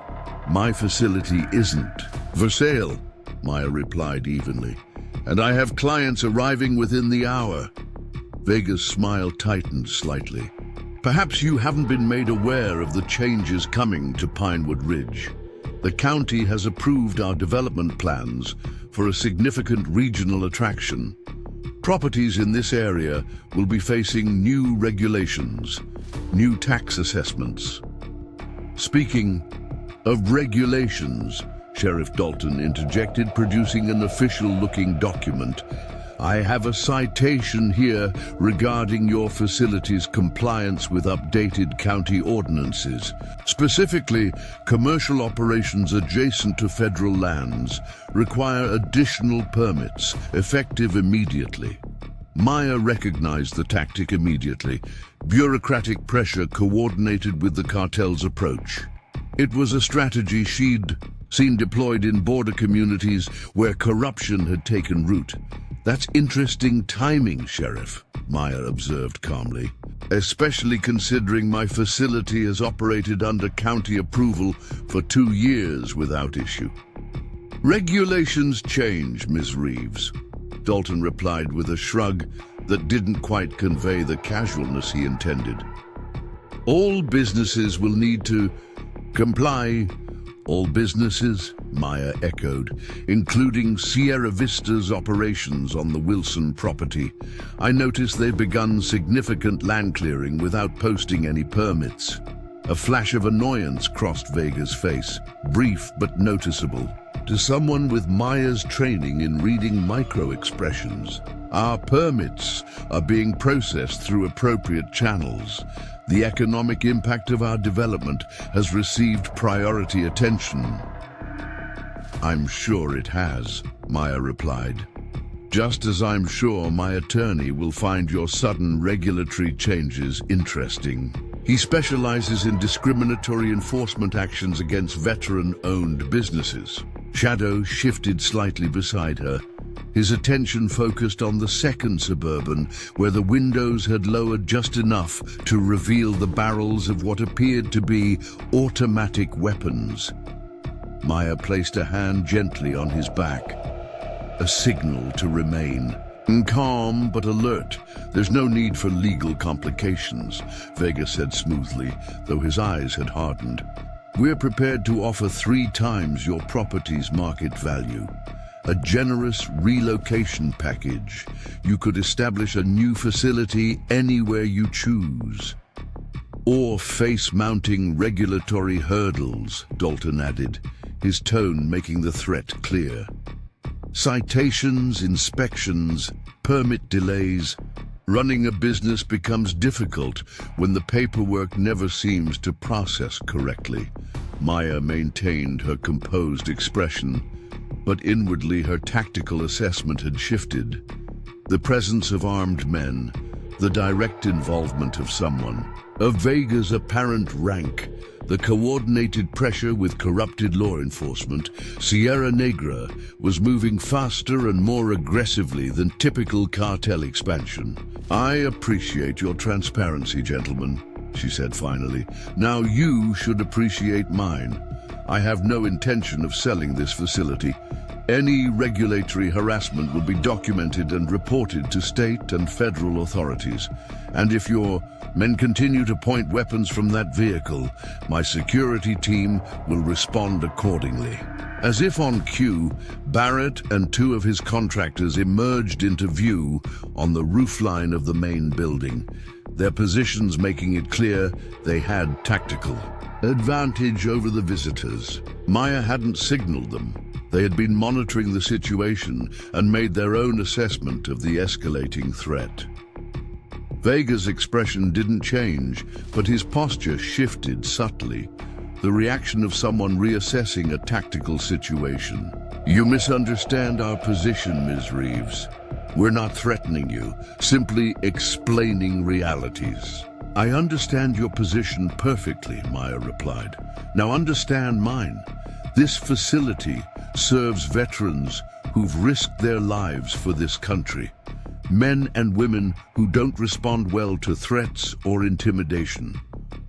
my facility isn't for sale," Maya replied evenly, "and I have clients arriving within the hour." Vega's smile tightened slightly. "Perhaps you haven't been made aware of the changes coming to Pinewood Ridge. The county has approved our development plans for a significant regional attraction. Properties in this area will be facing new regulations, new tax assessments." "Speaking of regulations," Sheriff Dalton interjected, producing an official-looking document, "I have a citation here regarding your facility's compliance with updated county ordinances. Specifically, commercial operations adjacent to federal lands require additional permits, effective immediately." Maya recognized the tactic immediately. Bureaucratic pressure coordinated with the cartel's approach. It was a strategy she'd seen deployed in border communities where corruption had taken root. "That's interesting timing, Sheriff," Maya observed calmly, "especially considering my facility has operated under county approval for 2 years without issue." "Regulations change, Ms. Reeves," Dalton replied with a shrug that didn't quite convey the casualness he intended. "All businesses will need to comply." "All businesses?" Maya echoed, "including Sierra Vista's operations on the Wilson property. I noticed they've begun significant land clearing without posting any permits." A flash of annoyance crossed Vega's face, brief but noticeable. To someone with Maya's training in reading micro-expressions, Our permits are being processed through appropriate channels. The economic impact of our development has received priority attention." "I'm sure it has," Maya replied. "Just as I'm sure my attorney will find your sudden regulatory changes interesting. He specializes in discriminatory enforcement actions against veteran-owned businesses." Shadow shifted slightly beside her. His attention focused on the second Suburban, where the windows had lowered just enough to reveal the barrels of what appeared to be automatic weapons. Maya placed a hand gently on his back, a signal to remain. "Calm but alert. There's no need for legal complications," Vega said smoothly, though his eyes had hardened. "We're prepared to offer 3 times your property's market value. A generous relocation package. You could establish a new facility anywhere you choose. Or face mounting regulatory hurdles," Dalton added, his tone making the threat clear. "Citations, inspections, permit delays. Running a business becomes difficult when the paperwork never seems to process correctly." Maya maintained her composed expression, but inwardly her tactical assessment had shifted. The presence of armed men, the direct involvement of someone, of Vega's apparent rank, the coordinated pressure with corrupted law enforcement, Sierra Negra was moving faster and more aggressively than typical cartel expansion. "I appreciate your transparency, gentlemen," she said finally. "Now you should appreciate mine. I have no intention of selling this facility. Any regulatory harassment will be documented and reported to state and federal authorities. And if your men continue to point weapons from that vehicle, my security team will respond accordingly." As if on cue, Barrett and 2 of his contractors emerged into view on the roofline of the main building, their positions making it clear they had tactical advantage over the visitors. Maya hadn't signaled them. They had been monitoring the situation and made their own assessment of the escalating threat. Vega's expression didn't change, but his posture shifted subtly, the reaction of someone reassessing a tactical situation. "You misunderstand our position, Ms. Reeves. We're not threatening you, simply explaining realities." "I understand your position perfectly," Maya replied. "Now understand mine. This facility serves veterans who've risked their lives for this country. Men and women who don't respond well to threats or intimidation.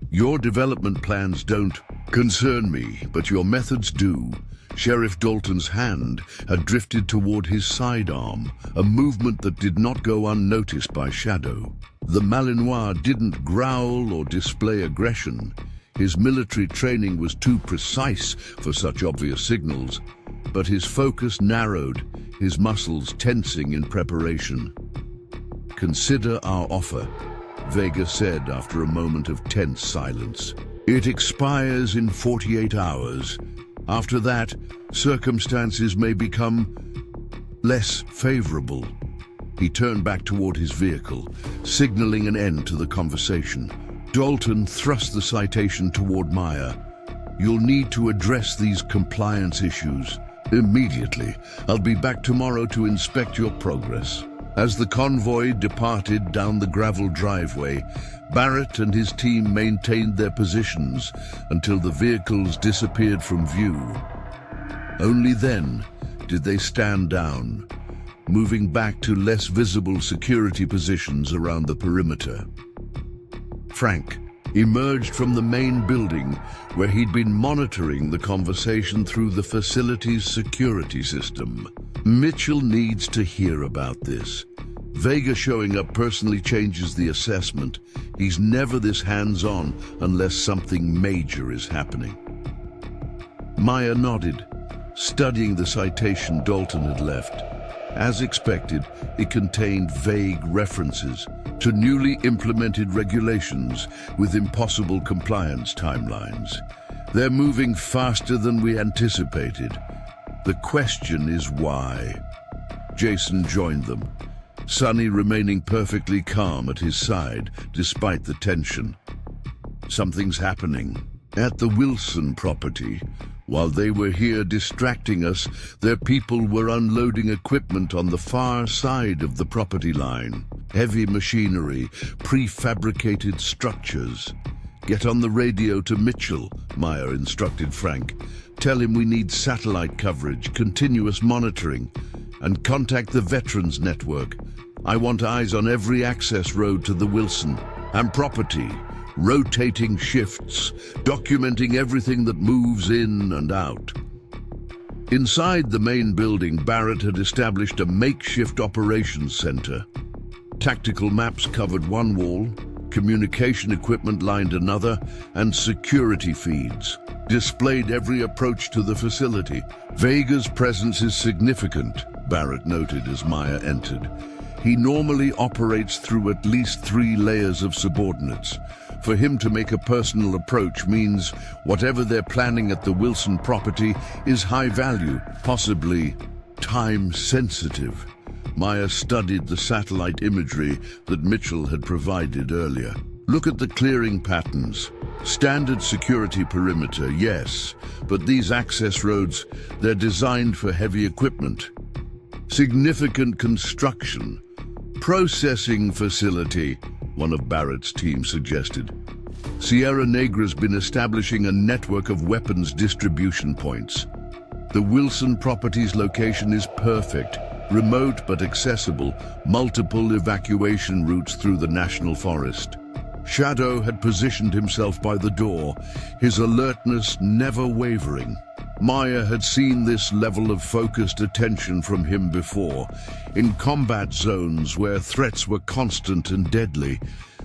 Your development plans don't concern me, but your methods do." Sheriff Dalton's hand had drifted toward his sidearm, a movement that did not go unnoticed by Shadow. The Malinois didn't growl or display aggression. His military training was too precise for such obvious signals, but his focus narrowed, his muscles tensing in preparation. "Consider our offer," Vega said after a moment of tense silence. "It expires in 48 hours. After that, circumstances may become less favorable." He turned back toward his vehicle, signaling an end to the conversation. Dalton thrust the citation toward Maya. "You'll need to address these compliance issues immediately. I'll be back tomorrow to inspect your progress." As the convoy departed down the gravel driveway, Barrett and his team maintained their positions until the vehicles disappeared from view. Only then did they stand down, moving back to less visible security positions around the perimeter. Frank emerged from the main building where he'd been monitoring the conversation through the facility's security system. "Mitchell needs to hear about this. Vega showing up personally changes the assessment. He's never this hands-on unless something major is happening." Maya nodded, studying the citation Dalton had left. As expected, it contained vague references to newly implemented regulations with impossible compliance timelines. "They're moving faster than we anticipated. The question is why." Jason joined them, Sonny remaining perfectly calm at his side, despite the tension. Something's happening. At the Wilson property, while they were here distracting us, their people were unloading equipment on the far side of the property line. Heavy machinery, prefabricated structures. Get on the radio to Mitchell, Maya instructed Frank. Tell him we need satellite coverage, continuous monitoring, and contact the Veterans Network. I want eyes on every access road to the Wilson and property. Rotating shifts, documenting everything that moves in and out. Inside the main building, Barrett had established a makeshift operations center. Tactical maps covered one wall, communication equipment lined another, and security feeds displayed every approach to the facility. Vega's presence is significant, Barrett noted as Maya entered. He normally operates through at least 3 layers of subordinates. For him to make a personal approach means whatever they're planning at the Wilson property is high value, possibly time-sensitive. Maya studied the satellite imagery that Mitchell had provided earlier. Look at the clearing patterns. Standard security perimeter, yes, but these access roads, they're designed for heavy equipment. Significant construction. Processing facility, one of Barrett's team suggested. Sierra Negra's been establishing a network of weapons distribution points. The Wilson property's location is perfect, remote but accessible, multiple evacuation routes through the national forest. Shadow had positioned himself by the door, his alertness never wavering. Maya had seen this level of focused attention from him before, in combat zones where threats were constant and deadly.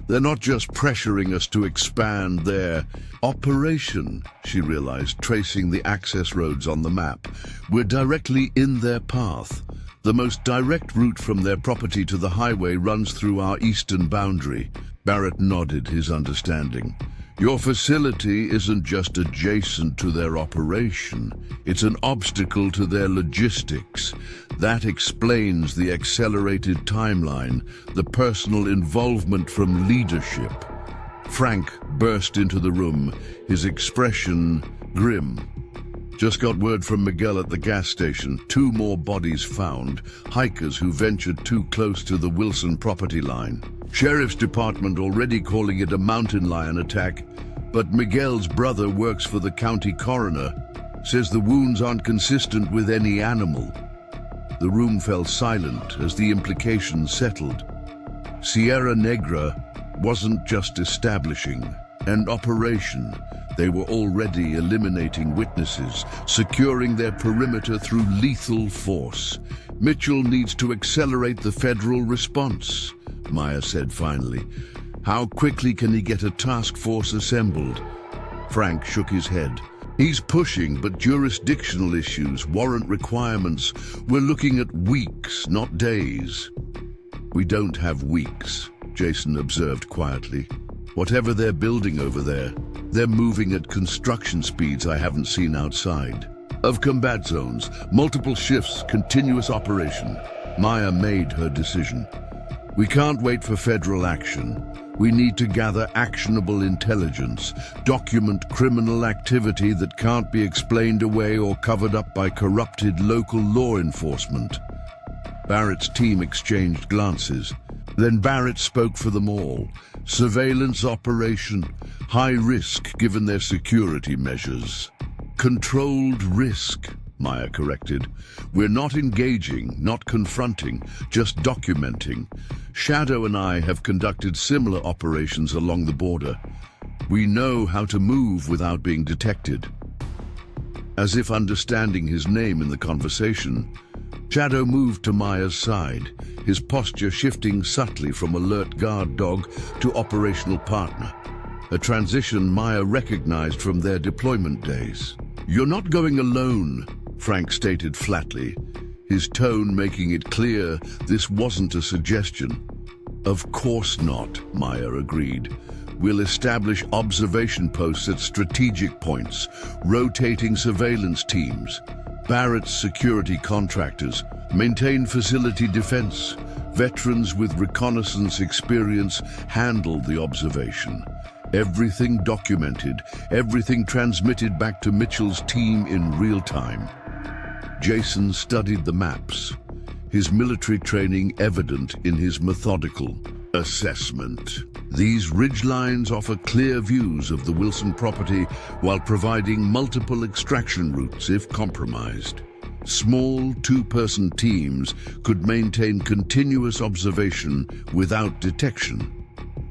They're not just pressuring us to expand their operation, she realized, tracing the access roads on the map. We're directly in their path. The most direct route from their property to the highway runs through our eastern boundary. Barrett nodded his understanding. Your facility isn't just adjacent to their operation, it's an obstacle to their logistics. That explains the accelerated timeline, the personal involvement from leadership. Frank burst into the room, his expression grim. Just got word from Miguel at the gas station. 2 more bodies found, hikers who ventured too close to the Wilson property line. Sheriff's Department already calling it a mountain lion attack, but Miguel's brother works for the county coroner, says the wounds aren't consistent with any animal. The room fell silent as the implications settled. Sierra Negra wasn't just establishing an operation. They were already eliminating witnesses, securing their perimeter through lethal force. Mitchell needs to accelerate the federal response, Maya said finally. How quickly can he get a task force assembled? Frank shook his head. He's pushing, but jurisdictional issues, warrant requirements, we're looking at weeks, not days. We don't have weeks, Jason observed quietly. Whatever they're building over there, they're moving at construction speeds I haven't seen outside. Of combat zones, multiple shifts, continuous operation. Maya made her decision. We can't wait for federal action. We need to gather actionable intelligence, document criminal activity that can't be explained away or covered up by corrupted local law enforcement. Barrett's team exchanged glances. Then Barrett spoke for them all. Surveillance operation, high risk given their security measures. Controlled risk, Maya corrected. We're not engaging, not confronting, just documenting. Shadow and I have conducted similar operations along the border. We know how to move without being detected. As if understanding his name in the conversation, Shadow moved to Maya's side, his posture shifting subtly from alert guard dog to operational partner, a transition Maya recognized from their deployment days. You're not going alone, Frank stated flatly, his tone making it clear this wasn't a suggestion. Of course not, Maya agreed. We'll establish observation posts at strategic points, rotating surveillance teams. Barrett's security contractors maintained facility defense. Veterans with reconnaissance experience handled the observation. Everything documented, everything transmitted back to Mitchell's team in real time. Jason studied the maps, his military training evident in his methodical assessment. These ridgelines offer clear views of the Wilson property while providing multiple extraction routes if compromised. Small two-person teams could maintain continuous observation without detection.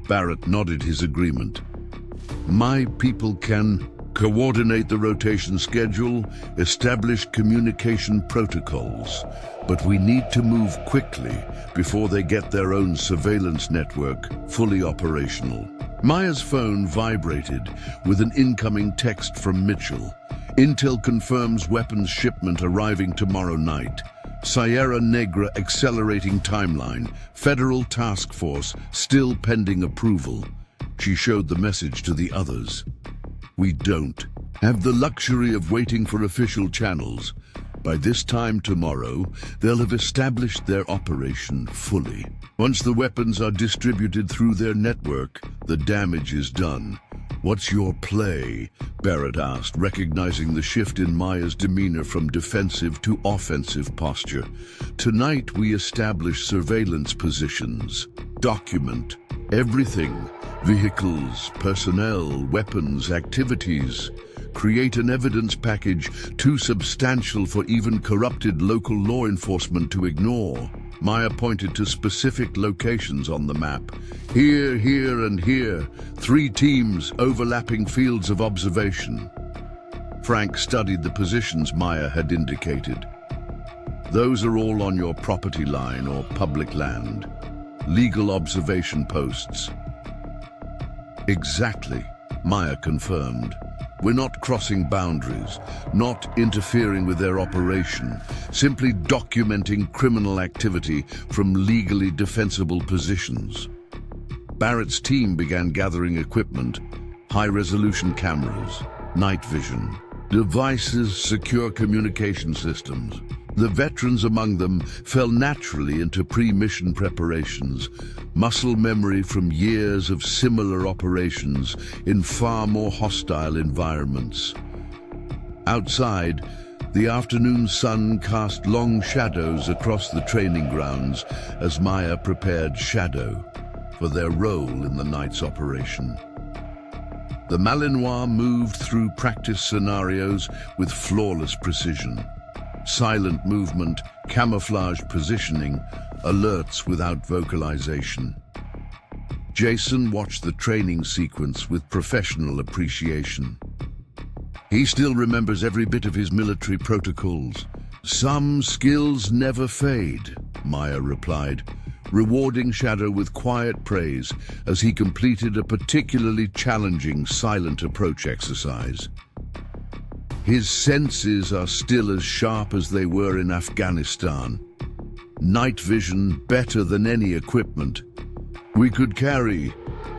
Barrett nodded his agreement. My people can coordinate the rotation schedule, establish communication protocols, but we need to move quickly before they get their own surveillance network fully operational. Maya's phone vibrated with an incoming text from Mitchell. Intel confirms weapons shipment arriving tomorrow night. Sierra Negra accelerating timeline. Federal task force still pending approval. She showed the message to the others. We don't have the luxury of waiting for official channels. By this time tomorrow, they'll have established their operation fully. Once the weapons are distributed through their network, the damage is done. What's your play? Barrett asked, recognizing the shift in Maya's demeanor from defensive to offensive posture. Tonight we establish surveillance positions. Document everything. Vehicles, personnel, weapons, activities. Create an evidence package too substantial for even corrupted local law enforcement to ignore. Maya pointed to specific locations on the map. Here, here, and here. 3 teams, overlapping fields of observation. Frank studied the positions Maya had indicated. Those are all on your property line or public land. Legal observation posts. Exactly, Maya confirmed. We're not crossing boundaries, not interfering with their operation, simply documenting criminal activity from legally defensible positions. Barrett's team began gathering equipment, high-resolution cameras, night vision, devices, secure communication systems. The veterans among them fell naturally into pre-mission preparations, muscle memory from years of similar operations in far more hostile environments. Outside, the afternoon sun cast long shadows across the training grounds as Maya prepared Shadow for their role in the night's operation. The Malinois moved through practice scenarios with flawless precision. Silent movement, camouflage positioning, alerts without vocalization. Jason watched the training sequence with professional appreciation. He still remembers every bit of his military protocols. Some skills never fade, Maya replied, rewarding Shadow with quiet praise as he completed a particularly challenging silent approach exercise. His senses are still as sharp as they were in Afghanistan. Night vision better than any equipment we could carry.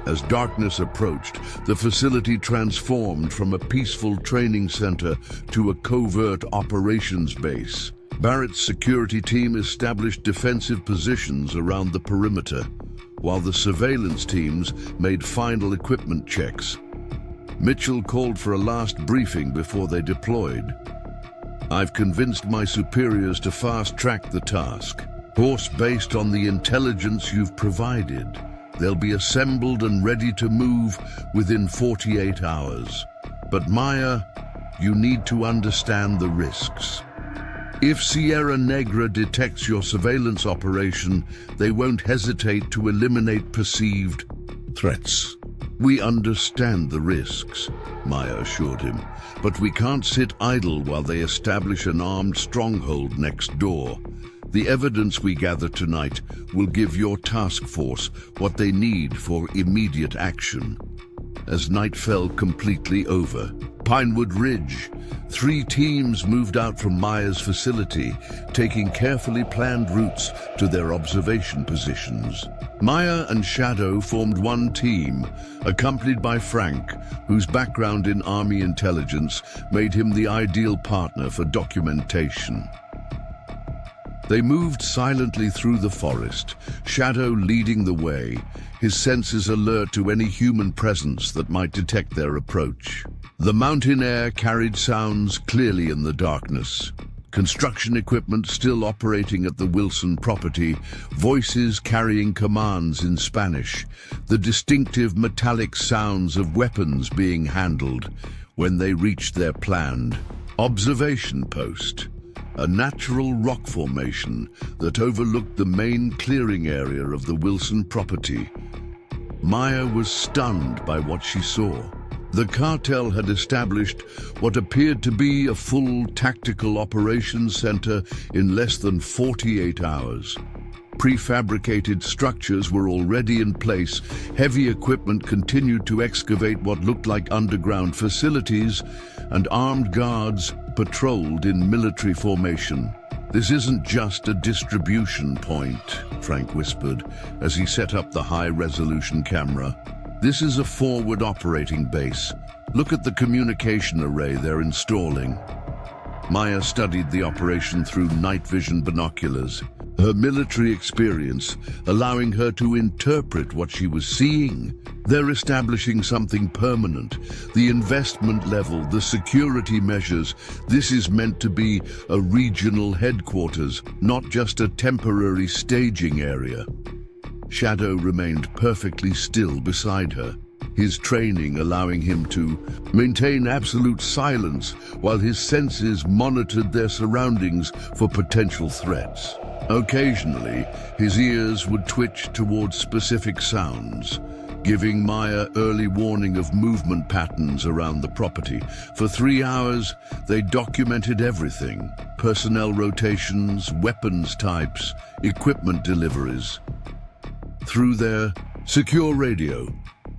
As darkness approached, the facility transformed from a peaceful training center to a covert operations base. Barrett's security team established defensive positions around the perimeter, while the surveillance teams made final equipment checks. Mitchell called for a last briefing before they deployed. I've convinced my superiors to fast-track the task. Course based on the intelligence you've provided. They'll be assembled and ready to move within 48 hours. But Maya, you need to understand the risks. If Sierra Negra detects your surveillance operation, they won't hesitate to eliminate perceived threats. We understand the risks, Maya assured him, but we can't sit idle while they establish an armed stronghold next door. The evidence we gather tonight will give your task force what they need for immediate action. As night fell completely over, Pinewood Ridge, 3 teams moved out from Maya's facility, taking carefully planned routes to their observation positions. Maya and Shadow formed one team, accompanied by Frank, whose background in army intelligence made him the ideal partner for documentation. They moved silently through the forest, Shadow leading the way, his senses alert to any human presence that might detect their approach. The mountain air carried sounds clearly in the darkness. Construction equipment still operating at the Wilson property, voices carrying commands in Spanish, the distinctive metallic sounds of weapons being handled when they reached their planned observation post, a natural rock formation that overlooked the main clearing area of the Wilson property. Maya was stunned by what she saw. The cartel had established what appeared to be a full tactical operations center in less than 48 hours. Prefabricated structures were already in place. Heavy equipment continued to excavate what looked like underground facilities, and armed guards patrolled in military formation. "This isn't just a distribution point," Frank whispered as he set up the high-resolution camera. "This is a forward operating base. Look at the communication array they're installing." Maya studied the operation through night vision binoculars, her military experience allowing her to interpret what she was seeing. They're establishing something permanent. The investment level, the security measures. This is meant to be a regional headquarters, not just a temporary staging area. Shadow remained perfectly still beside her, his training allowing him to maintain absolute silence while his senses monitored their surroundings for potential threats. Occasionally, his ears would twitch towards specific sounds, giving Maya early warning of movement patterns around the property. For 3 hours, they documented everything: personnel rotations, weapons types, equipment deliveries. Through their secure radio,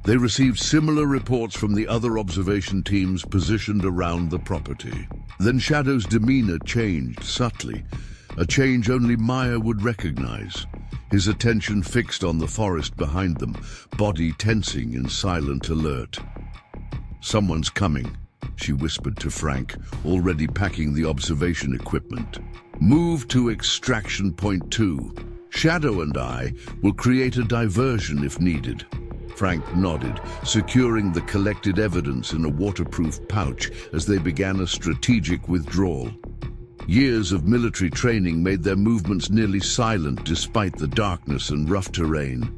they received similar reports from the other observation teams positioned around the property. Then Shadow's demeanor changed subtly, a change only Maya would recognize. His attention fixed on the forest behind them, body tensing in silent alert. "Someone's coming," she whispered to Frank, already packing the observation equipment. "Move to extraction point 2. Shadow and I will create a diversion if needed." Frank nodded, securing the collected evidence in a waterproof pouch as they began a strategic withdrawal. Years of military training made their movements nearly silent despite the darkness and rough terrain.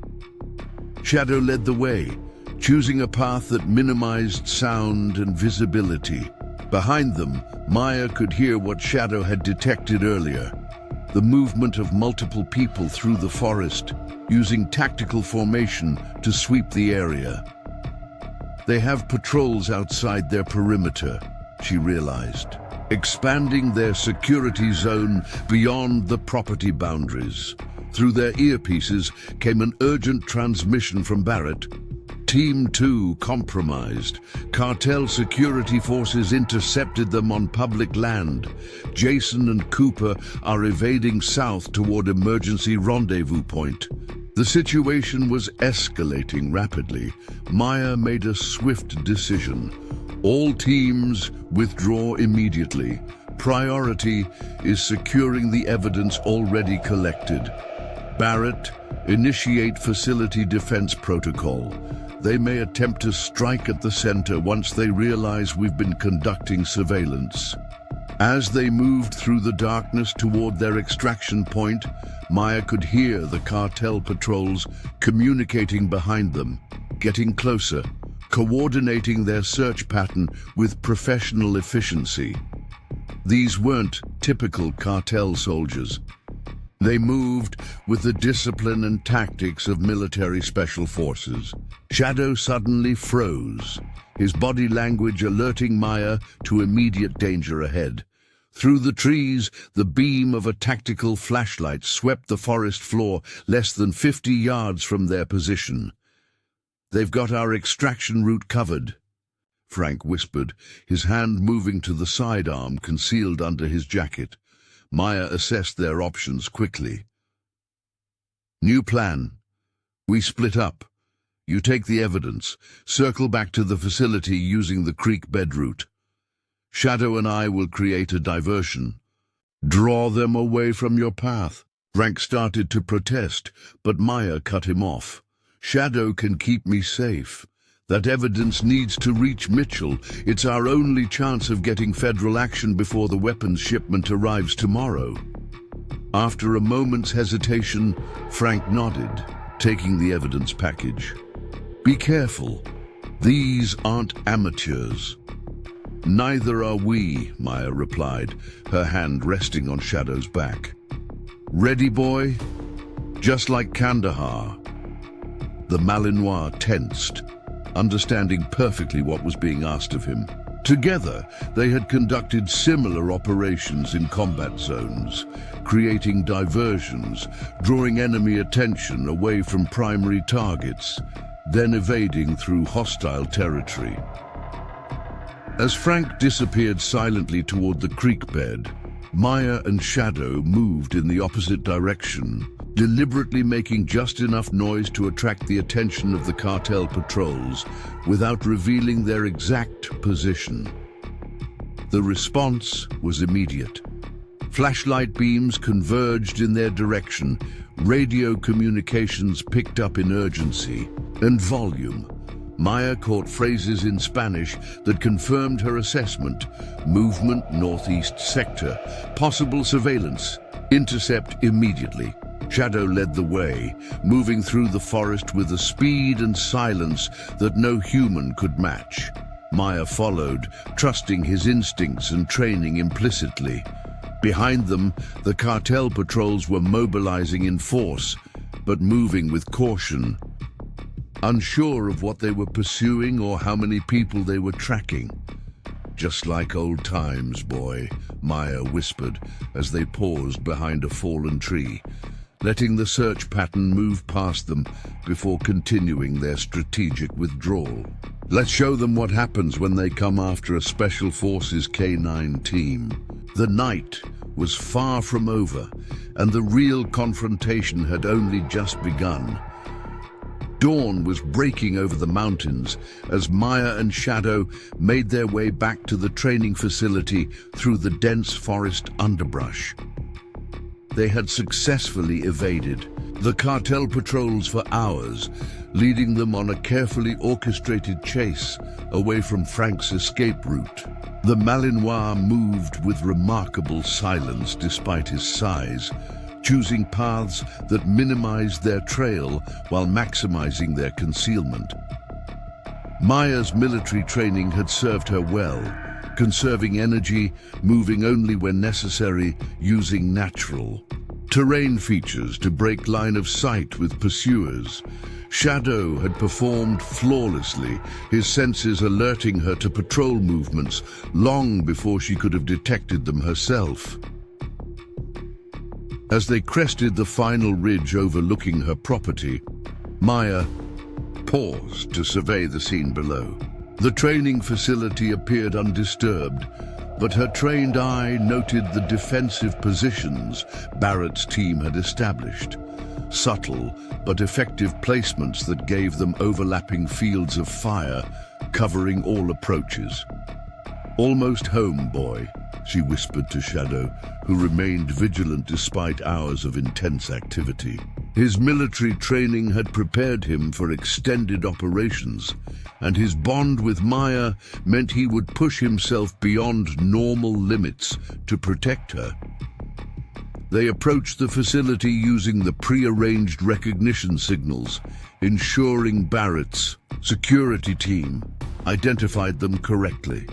Shadow led the way, choosing a path that minimized sound and visibility. Behind them, Maya could hear what Shadow had detected earlier: the movement of multiple people through the forest, using tactical formation to sweep the area. "They have patrols outside their perimeter," she realized, expanding their security zone beyond the property boundaries. Through their earpieces came an urgent transmission from Barrett. Team 2 compromised. Cartel security forces intercepted them on public land. Jason and Cooper are evading south toward emergency rendezvous point. The situation was escalating rapidly. Maya made a swift decision. All teams withdraw immediately. Priority is securing the evidence already collected. Barrett, initiate facility defense protocol. They may attempt to strike at the center once they realize we've been conducting surveillance. As they moved through the darkness toward their extraction point, Maya could hear the cartel patrols communicating behind them, getting closer, coordinating their search pattern with professional efficiency. These weren't typical cartel soldiers. They moved with the discipline and tactics of military special forces. Shadow suddenly froze, his body language alerting Maya to immediate danger ahead. Through the trees, the beam of a tactical flashlight swept the forest floor less than 50 yards from their position. "They've got our extraction route covered," Frank whispered, his hand moving to the sidearm concealed under his jacket. Maya assessed their options quickly. "New plan. We split up. You take the evidence, circle back to the facility using the creek bed route. Shadow and I will create a diversion. Draw them away from your path. Frank started to protest, but Maya cut him off. Shadow can keep me safe. That evidence needs to reach Mitchell. It's our only chance of getting federal action before the weapons shipment arrives tomorrow. After a moment's hesitation, Frank nodded, taking the evidence package. Be careful. These aren't amateurs. Neither are we, Maya replied, her hand resting on Shadow's back. Ready, boy? Just like Kandahar. The Malinois tensed, understanding perfectly what was being asked of him. Together, they had conducted similar operations in combat zones, creating diversions, drawing enemy attention away from primary targets, then evading through hostile territory. As Frank disappeared silently toward the creek bed, Maya and Shadow moved in the opposite direction, deliberately making just enough noise to attract the attention of the cartel patrols without revealing their exact position. The response was immediate. Flashlight beams converged in their direction, radio communications picked up in urgency and volume. Maya caught phrases in Spanish that confirmed her assessment. Movement northeast sector. Possible surveillance. Intercept immediately. Shadow led the way, moving through the forest with a speed and silence that no human could match. Maya followed, trusting his instincts and training implicitly. Behind them, the cartel patrols were mobilizing in force, but moving with caution. Unsure of what they were pursuing or how many people they were tracking. Just like old times, boy, Maya whispered as they paused behind a fallen tree, letting the search pattern move past them before continuing their strategic withdrawal. Let's show them what happens when they come after a Special Forces K9 team. The night was far from over, and the real confrontation had only just begun. Dawn was breaking over the mountains as Maya and Shadow made their way back to the training facility through the dense forest underbrush. They had successfully evaded the cartel patrols for hours, leading them on a carefully orchestrated chase away from Frank's escape route. The Malinois moved with remarkable silence despite his size, choosing paths that minimized their trail while maximizing their concealment. Maya's military training had served her well, conserving energy, moving only when necessary, using natural terrain features to break line of sight with pursuers. Shadow had performed flawlessly, his senses alerting her to patrol movements long before she could have detected them herself. As they crested the final ridge overlooking her property, Maya paused to survey the scene below. The training facility appeared undisturbed, but her trained eye noted the defensive positions Barrett's team had established. Subtle but effective placements that gave them overlapping fields of fire, covering all approaches. "Almost home, boy," she whispered to Shadow, who remained vigilant despite hours of intense activity. His military training had prepared him for extended operations, and his bond with Maya meant he would push himself beyond normal limits to protect her. They approached the facility using the pre-arranged recognition signals, ensuring Barrett's security team identified them correctly.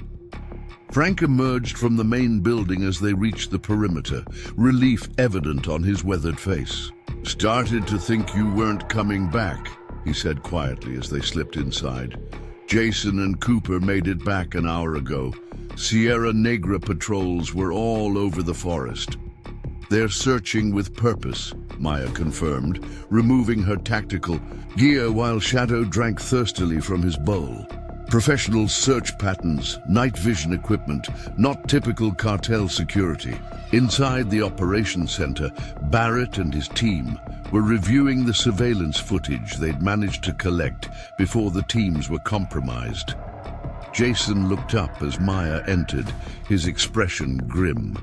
Frank emerged from the main building as they reached the perimeter, relief evident on his weathered face. "Started to think you weren't coming back," he said quietly as they slipped inside. "Jason and Cooper made it back an hour ago. Sierra Negra patrols were all over the forest." "They're searching with purpose," Maya confirmed, removing her tactical gear while Shadow drank thirstily from his bowl. Professional search patterns, night vision equipment, not typical cartel security. Inside the operations center, Barrett and his team were reviewing the surveillance footage they'd managed to collect before the teams were compromised. Jason looked up as Maya entered, his expression grim.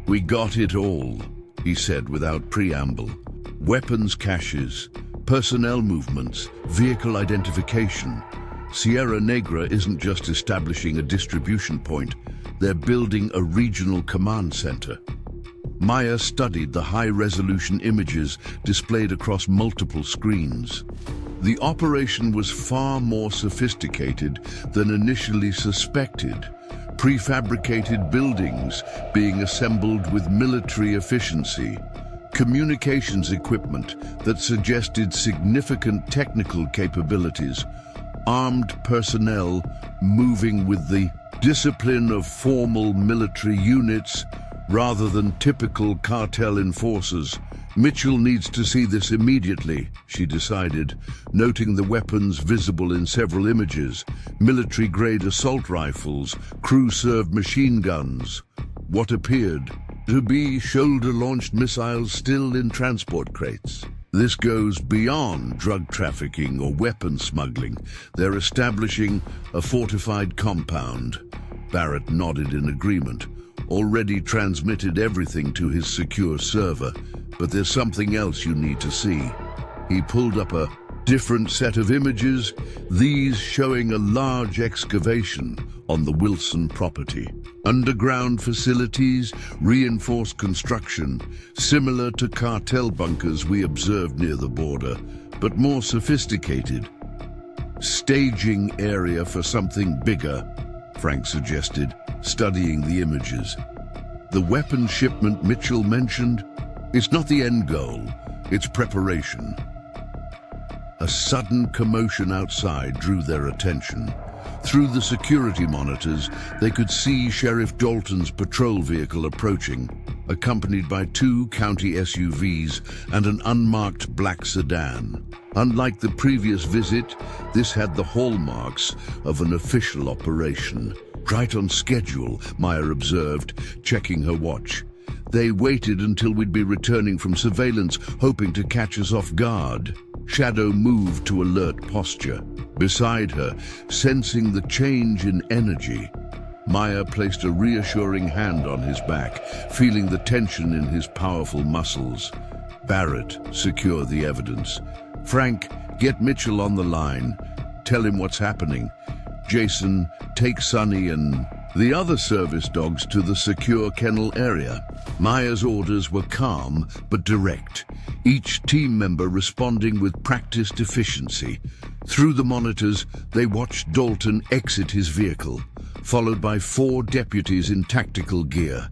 "We got it all," he said without preamble. "Weapons caches, personnel movements, vehicle identification. Sierra Negra isn't just establishing a distribution point, they're building a regional command center." Maya studied the high-resolution images displayed across multiple screens. The operation was far more sophisticated than initially suspected. Prefabricated buildings being assembled with military efficiency, communications equipment that suggested significant technical capabilities, armed personnel moving with the discipline of formal military units rather than typical cartel enforcers. Mitchell needs to see this immediately, she decided, noting the weapons visible in several images: military-grade assault rifles, crew-served machine guns, what appeared to be shoulder-launched missiles still in transport crates. This goes beyond drug trafficking or weapon smuggling. They're establishing a fortified compound. Barrett nodded in agreement, already transmitted everything to his secure server. But there's something else you need to see. He pulled up a different set of images, these showing a large excavation on the Wilson property. Underground facilities, reinforced construction, similar to cartel bunkers we observed near the border, but more sophisticated. "Staging area for something bigger," Frank suggested, studying the images. "The weapon shipment Mitchell mentioned, it's not the end goal, it's preparation." A sudden commotion outside drew their attention. Through the security monitors, they could see Sheriff Dalton's patrol vehicle approaching, accompanied by 2 county SUVs and an unmarked black sedan. Unlike the previous visit, this had the hallmarks of an official operation. "Right on schedule," Maya observed, checking her watch. "They waited until we'd be returning from surveillance, hoping to catch us off guard." Shadow moved to alert posture. Beside her, sensing the change in energy, Maya placed a reassuring hand on his back, feeling the tension in his powerful muscles. "Barrett, secure the evidence. Frank, get Mitchell on the line. Tell him what's happening. Jason, take Sonny and the other service dogs to the secure kennel area." Maya's orders were calm but direct, each team member responding with practiced efficiency. Through the monitors, they watched Dalton exit his vehicle, followed by 4 deputies in tactical gear.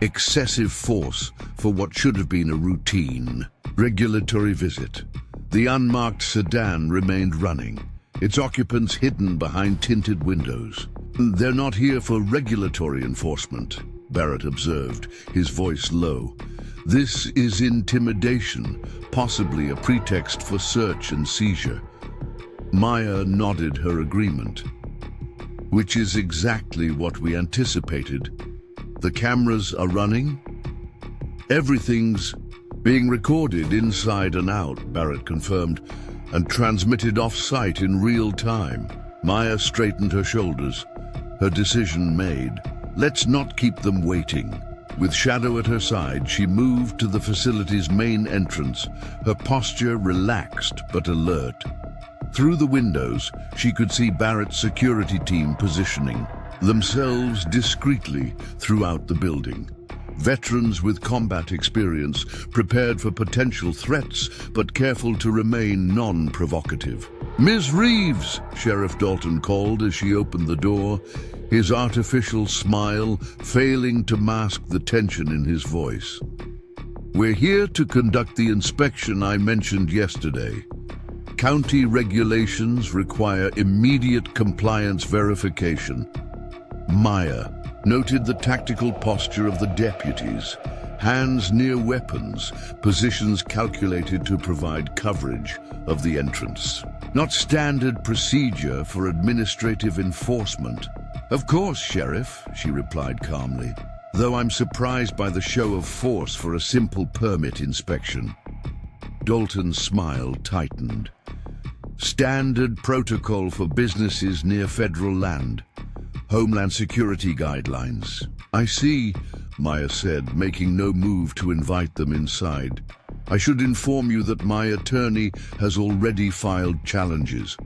Excessive force for what should have been a routine regulatory visit. The unmarked sedan remained running, its occupants hidden behind tinted windows. "They're not here for regulatory enforcement," Barrett observed, his voice low. "This is intimidation, possibly a pretext for search and seizure." Maya nodded her agreement. "Which is exactly what we anticipated. The cameras are running? Everything's being recorded inside and out," Barrett confirmed, "and transmitted off-site in real time." Maya straightened her shoulders, her decision made. "Let's not keep them waiting." With Shadow at her side, she moved to the facility's main entrance, her posture relaxed but alert. Through the windows, she could see Barrett's security team positioning themselves discreetly throughout the building. Veterans with combat experience, prepared for potential threats, but careful to remain non-provocative. "Ms. Reeves," Sheriff Dalton called as she opened the door, his artificial smile failing to mask the tension in his voice. "We're here to conduct the inspection I mentioned yesterday. County regulations require immediate compliance verification." Maya noted the tactical posture of the deputies, hands near weapons, positions calculated to provide coverage of the entrance. Not standard procedure for administrative enforcement. "Of course, Sheriff," she replied calmly, "though I'm surprised by the show of force for a simple permit inspection." Dalton's smile tightened. "Standard protocol for businesses near federal land. Homeland Security guidelines." "I see," Maya said, making no move to invite them inside. "I should inform you that my attorney has already filed challenges."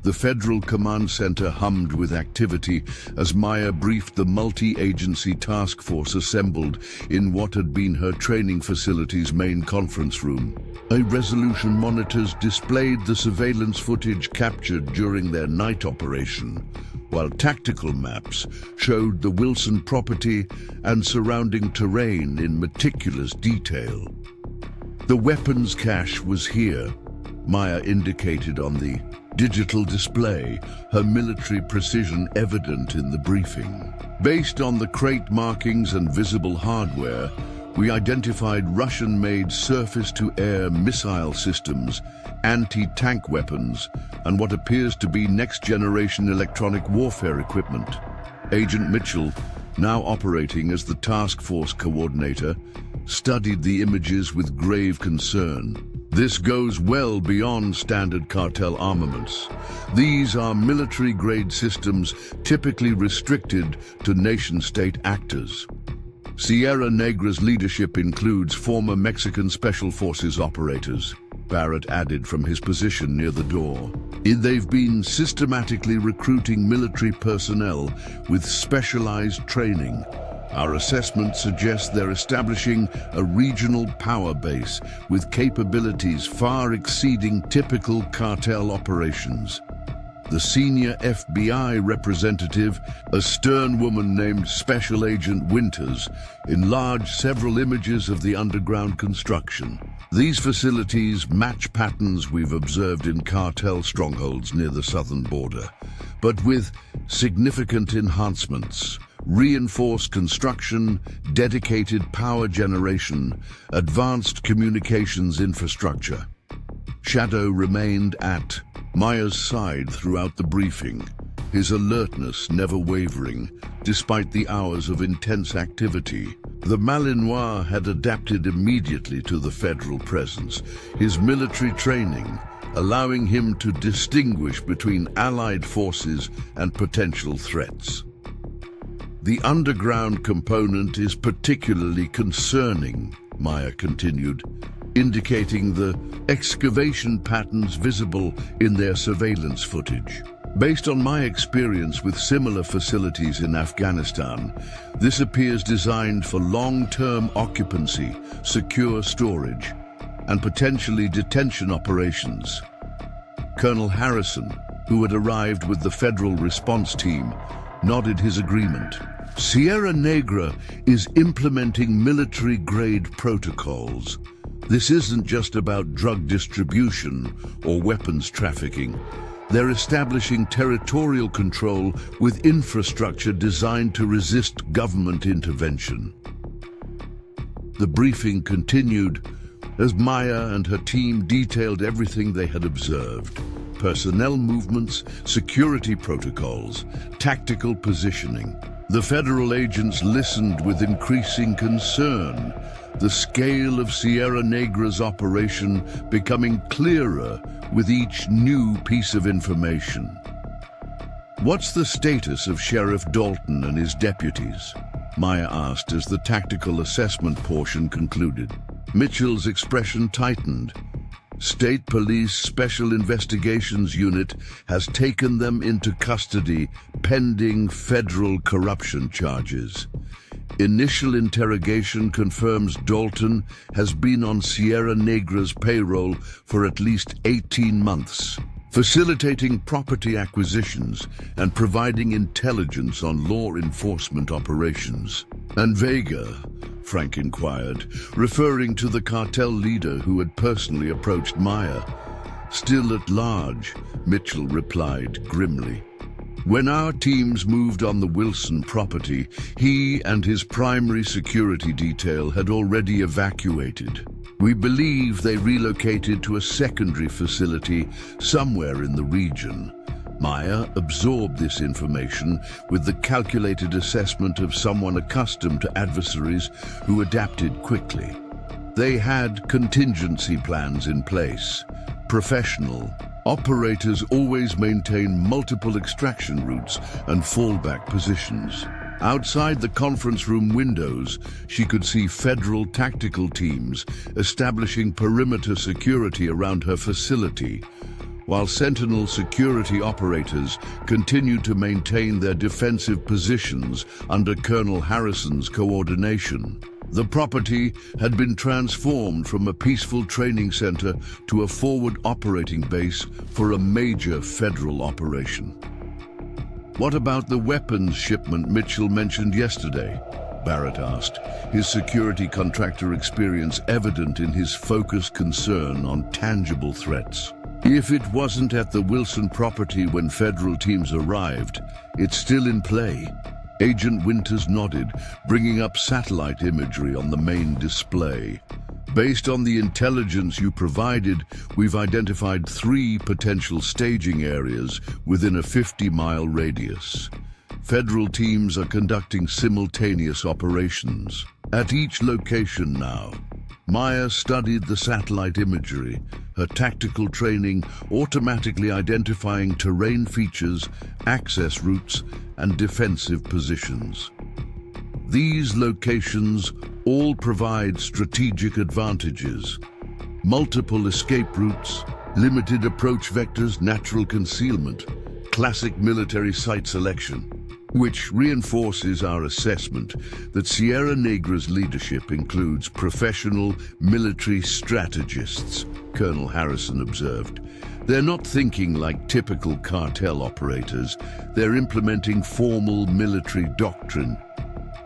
The Federal Command Center hummed with activity as Maya briefed the multi-agency task force assembled in what had been her training facility's main conference room. Resolution monitors displayed the surveillance footage captured during their night operation, while tactical maps showed the Wilson property and surrounding terrain in meticulous detail. The weapons cache was here, Maya indicated on the digital display, her military precision evident in the briefing. Based on the crate markings and visible hardware, we identified Russian-made surface-to-air missile systems, anti-tank weapons, and what appears to be next-generation electronic warfare equipment. Agent Mitchell, now operating as the task force coordinator, studied the images with grave concern. This goes well beyond standard cartel armaments. These are military-grade systems typically restricted to nation-state actors. Sierra Negra's leadership includes former Mexican Special Forces operators, Barrett added from his position near the door. They've been systematically recruiting military personnel with specialized training. Our assessment suggests they're establishing a regional power base with capabilities far exceeding typical cartel operations. The senior FBI representative, a stern woman named Special Agent Winters, enlarged several images of the underground construction. These facilities match patterns we've observed in cartel strongholds near the southern border, but with significant enhancements. Reinforced construction, dedicated power generation, advanced communications infrastructure. Shadow remained at Maya's side throughout the briefing, his alertness never wavering, despite the hours of intense activity. The Malinois had adapted immediately to the federal presence, his military training allowing him to distinguish between allied forces and potential threats. The underground component is particularly concerning, Maya continued, indicating the excavation patterns visible in their surveillance footage. Based on my experience with similar facilities in Afghanistan, this appears designed for long-term occupancy, secure storage, and potentially detention operations. Colonel Harrison, who had arrived with the federal response team, nodded his agreement. Sierra Negra is implementing military-grade protocols. This isn't just about drug distribution or weapons trafficking. They're establishing territorial control with infrastructure designed to resist government intervention. The briefing continued as Maya and her team detailed everything they had observed. Personnel movements, security protocols, tactical positioning. The federal agents listened with increasing concern, the scale of Sierra Negra's operation becoming clearer with each new piece of information. What's the status of Sheriff Dalton and his deputies? Maya asked as the tactical assessment portion concluded. Mitchell's expression tightened. State Police Special Investigations Unit has taken them into custody pending federal corruption charges. Initial interrogation confirms Dalton has been on Sierra Negra's payroll for at least 18 months, facilitating property acquisitions and providing intelligence on law enforcement operations. And Vega? Frank inquired, referring to the cartel leader who had personally approached Maya. Still at large, Mitchell replied grimly. When our teams moved on the Wilson property, he and his primary security detail had already evacuated. We believe they relocated to a secondary facility somewhere in the region. Maya absorbed this information with the calculated assessment of someone accustomed to adversaries who adapted quickly. They had contingency plans in place. Professional operators always maintain multiple extraction routes and fallback positions. Outside the conference room windows, she could see federal tactical teams establishing perimeter security around her facility, while Sentinel security operators continued to maintain their defensive positions under Colonel Harrison's coordination. The property had been transformed from a peaceful training center to a forward operating base for a major federal operation. "What about the weapons shipment Mitchell mentioned yesterday?" Barrett asked, his security contractor experience evident in his focused concern on tangible threats. "If it wasn't at the Wilson property when federal teams arrived, it's still in play." Agent Winters nodded, bringing up satellite imagery on the main display. "Based on the intelligence you provided, we've identified 3 potential staging areas within a 50-mile radius. Federal teams are conducting simultaneous operations at each location now." Maya studied the satellite imagery, her tactical training automatically identifying terrain features, access routes, and defensive positions. These locations all provide strategic advantages. Multiple escape routes, limited approach vectors, natural concealment, classic military site selection, which reinforces our assessment that Sierra Negra's leadership includes professional military strategists, Colonel Harrison observed. "They're not thinking like typical cartel operators, they're implementing formal military doctrine."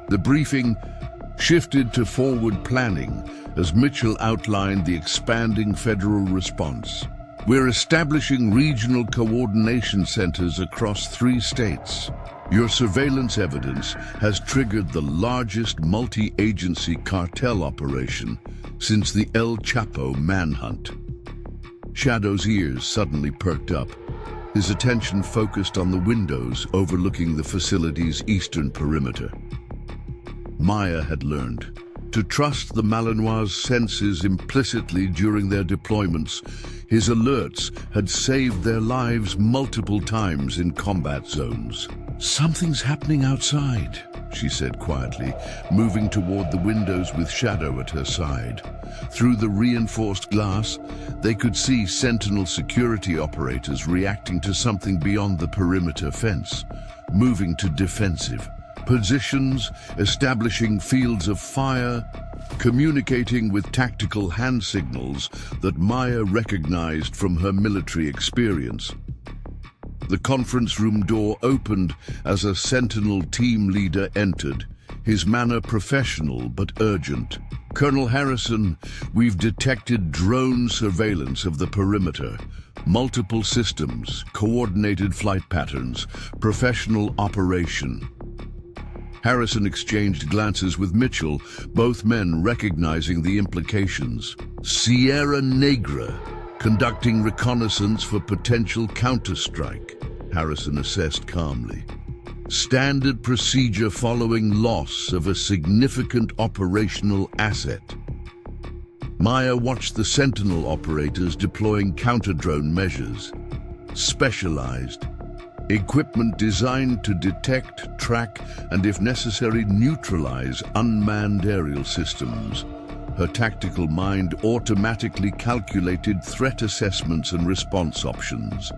The briefing shifted to forward planning as Mitchell outlined the expanding federal response. "We're establishing regional coordination centers across 3 states. Your surveillance evidence has triggered the largest multi-agency cartel operation since the El Chapo manhunt." Shadow's ears suddenly perked up. His attention focused on the windows overlooking the facility's eastern perimeter. Maya had learned to trust the Malinois' senses implicitly during their deployments. His alerts had saved their lives multiple times in combat zones. "Something's happening outside," she said quietly, moving toward the windows with Shadow at her side. Through the reinforced glass, they could see Sentinel security operators reacting to something beyond the perimeter fence, moving to defensive positions, establishing fields of fire, communicating with tactical hand signals that Maya recognized from her military experience. The conference room door opened as a Sentinel team leader entered, his manner professional but urgent. "Colonel Harrison, we've detected drone surveillance of the perimeter. Multiple systems, coordinated flight patterns, professional operation." Harrison exchanged glances with Mitchell, both men recognizing the implications. "Sierra Negra, conducting reconnaissance for potential counterstrike," Harrison assessed calmly. "Standard procedure following loss of a significant operational asset." Maya watched the Sentinel operators deploying counter-drone measures. Specialized equipment designed to detect, track, and if necessary, neutralize unmanned aerial systems. Her tactical mind automatically calculated threat assessments and response options.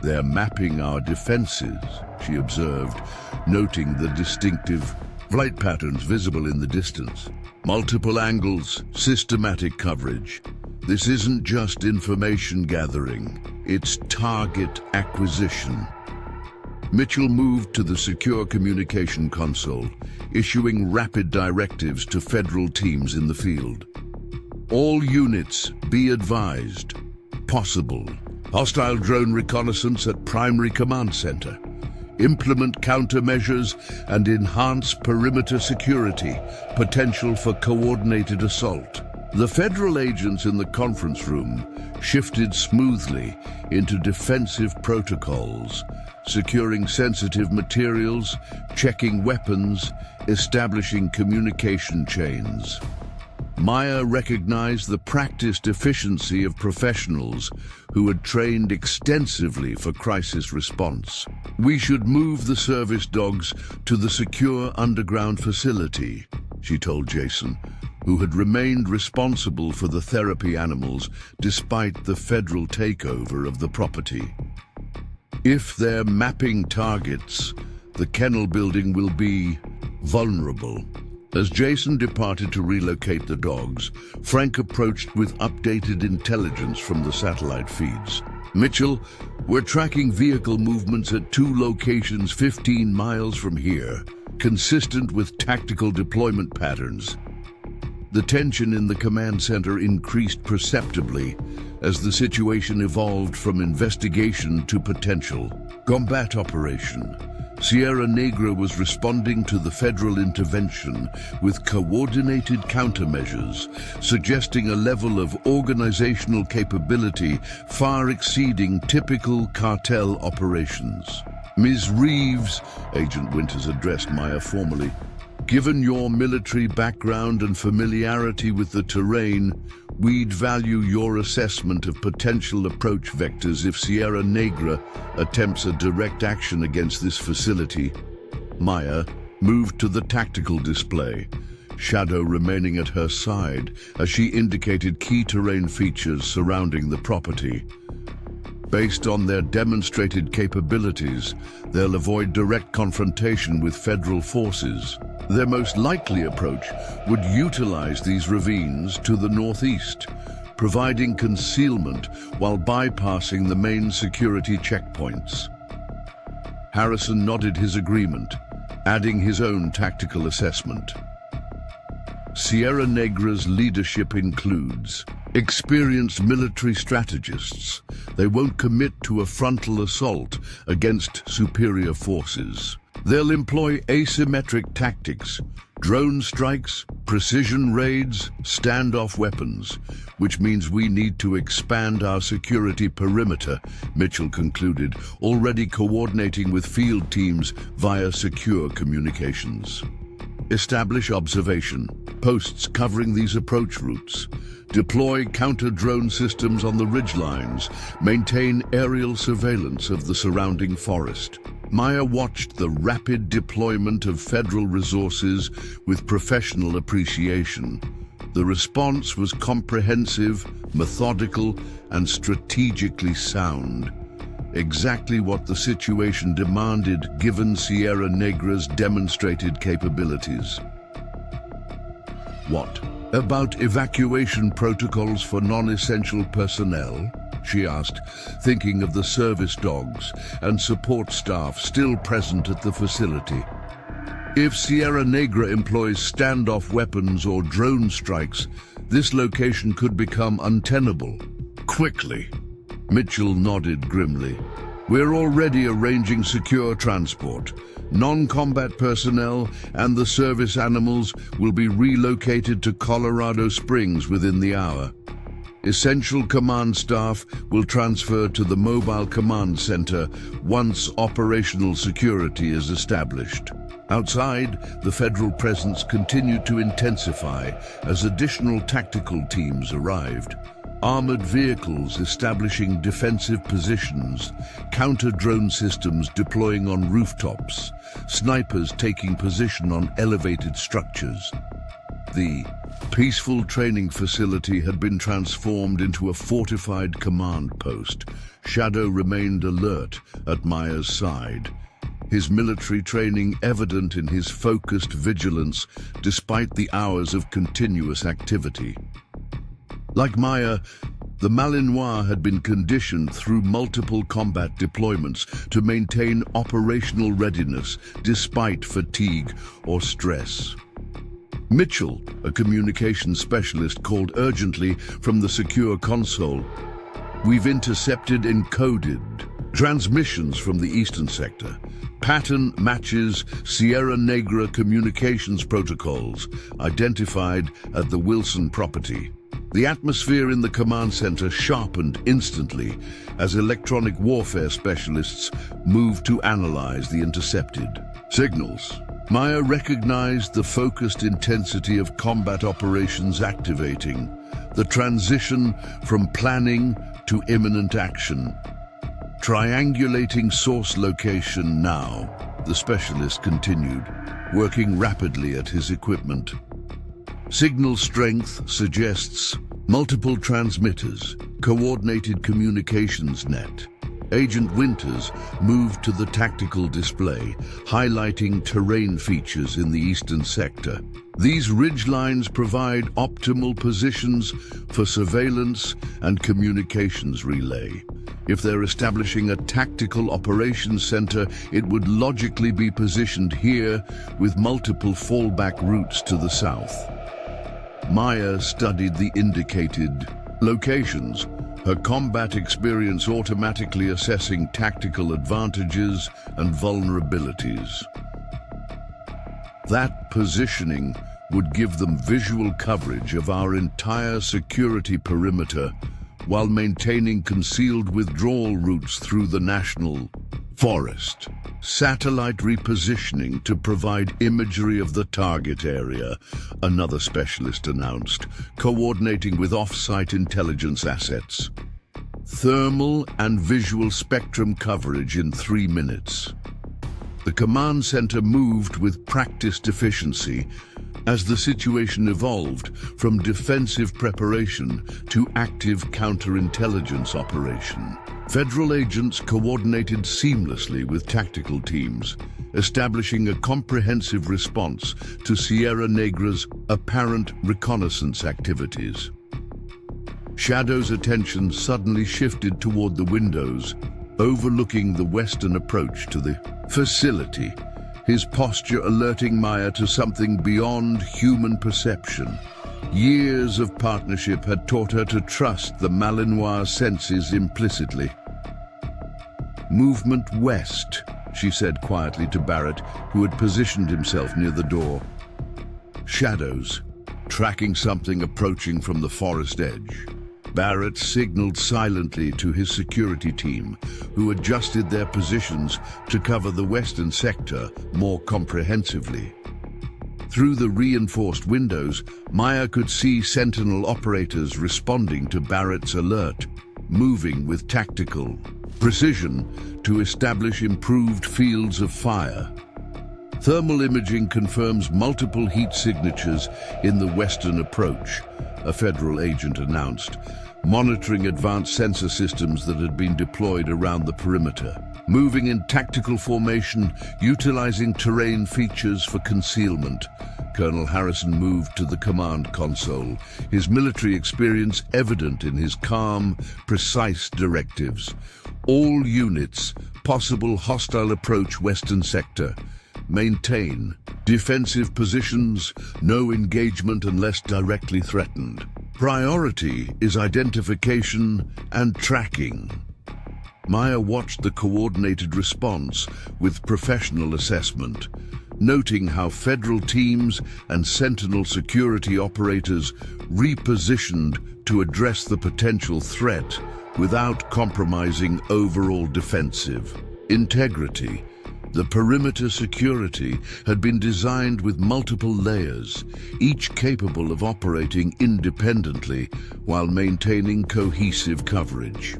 "They're mapping our defenses," she observed, noting the distinctive flight patterns visible in the distance. "Multiple angles, systematic coverage. This isn't just information gathering, it's target acquisition." Mitchell moved to the secure communication console, issuing rapid directives to federal teams in the field. "All units, be advised. Possible hostile drone reconnaissance at primary command center. implement countermeasures, and enhance perimeter security, potential for coordinated assault. The federal agents in the conference room shifted smoothly into defensive protocols, securing sensitive materials, checking weapons, establishing communication chains. Maya recognized the practiced efficiency of professionals who had trained extensively for crisis response. "We should move the service dogs to the secure underground facility," she told Jason, who had remained responsible for the therapy animals despite the federal takeover of the property. "If they're mapping targets, the kennel building will be vulnerable." As Jason departed to relocate the dogs, Frank approached with updated intelligence from the satellite feeds. "Mitchell, we're tracking vehicle movements at 2 locations 15 miles from here, consistent with tactical deployment patterns." The tension in the command center increased perceptibly as the situation evolved from investigation to potential combat operation. Sierra Negra was responding to the federal intervention with coordinated countermeasures, suggesting a level of organizational capability far exceeding typical cartel operations. "Ms. Reeves," Agent Winters addressed Maya formally, "given your military background and familiarity with the terrain, we'd value your assessment of potential approach vectors if Sierra Negra attempts a direct action against this facility." Maya moved to the tactical display, Shadow remaining at her side as she indicated key terrain features surrounding the property. Based on their demonstrated capabilities, they'll avoid direct confrontation with federal forces. Their most likely approach would utilize these ravines to the northeast, providing concealment while bypassing the main security checkpoints. Harrison nodded his agreement, adding his own tactical assessment. Sierra Negra's leadership includes experienced military strategists. They won't commit to a frontal assault against superior forces. They'll employ asymmetric tactics, drone strikes, precision raids, standoff weapons, which means we need to expand our security perimeter, Mitchell concluded, already coordinating with field teams via secure communications. Establish observation posts covering these approach routes. Deploy counter-drone systems on the ridgelines. Maintain aerial surveillance of the surrounding forest. Maya watched the rapid deployment of federal resources with professional appreciation. The response was comprehensive, methodical, and strategically sound. Exactly what the situation demanded given Sierra Negra's demonstrated capabilities. "What about evacuation protocols for non-essential personnel?" she asked, thinking of the service dogs and support staff still present at the facility. "If Sierra Negra employs standoff weapons or drone strikes, this location could become untenable. Quickly." Mitchell nodded grimly. "We're already arranging secure transport. Non-combat personnel and the service animals will be relocated to Colorado Springs within the hour. Essential command staff will transfer to the mobile command center once operational security is established." Outside, the federal presence continued to intensify as additional tactical teams arrived. Armored vehicles establishing defensive positions, counter-drone systems deploying on rooftops, snipers taking position on elevated structures. The peaceful training facility had been transformed into a fortified command post. Shadow remained alert at Maya's side, his military training evident in his focused vigilance despite the hours of continuous activity. Like Maya, the Malinois had been conditioned through multiple combat deployments to maintain operational readiness despite fatigue or stress. Mitchell, a communications specialist, called urgently from the secure console. "We've intercepted encoded transmissions from the eastern sector. pattern matches Sierra Negra communications protocols identified at the Wilson property. The atmosphere in the command center sharpened instantly as electronic warfare specialists moved to analyze the intercepted signals. Maya recognized the focused intensity of combat operations activating, the transition from planning to imminent action. Triangulating source location now, the specialist continued, working rapidly at his equipment. Signal strength suggests multiple transmitters, coordinated communications net. Agent Winters moved to the tactical display, highlighting terrain features in the eastern sector. These ridgelines provide optimal positions for surveillance and communications relay. If they're establishing a tactical operations center, it would logically be positioned here with multiple fallback routes to the south. Maya studied the indicated locations, her combat experience automatically assessing tactical advantages and vulnerabilities. That positioning would give them visual coverage of our entire security perimeter while maintaining concealed withdrawal routes through the national forest. Satellite repositioning to provide imagery of the target area, another specialist announced, coordinating with off-site intelligence assets. Thermal and visual spectrum coverage in 3 minutes. The command center moved with practiced efficiency as the situation evolved from defensive preparation to active counterintelligence operation. Federal agents coordinated seamlessly with tactical teams, establishing a comprehensive response to Sierra Negra's apparent reconnaissance activities. Shadow's attention suddenly shifted toward the windows, overlooking the western approach to the facility, his posture alerting Maya to something beyond human perception. Years of partnership had taught her to trust the Malinois senses implicitly. "Movement west," she said quietly to Barrett, who had positioned himself near the door. Shadows, tracking something approaching from the forest edge. Barrett signaled silently to his security team, who adjusted their positions to cover the western sector more comprehensively. Through the reinforced windows, Maya could see Sentinel operators responding to Barrett's alert, moving with tactical precision to establish improved fields of fire. Thermal imaging confirms multiple heat signatures in the western approach, a federal agent announced, monitoring advanced sensor systems that had been deployed around the perimeter. Moving in tactical formation, utilizing terrain features for concealment, Colonel Harrison moved to the command console, his military experience evident in his calm, precise directives. All units, possible hostile approach western sector. Maintain defensive positions, no engagement unless directly threatened. Priority is identification and tracking. Maya watched the coordinated response with professional assessment, noting how federal teams and Sentinel security operators repositioned to address the potential threat without compromising overall defensive integrity. The perimeter security had been designed with multiple layers, each capable of operating independently while maintaining cohesive coverage.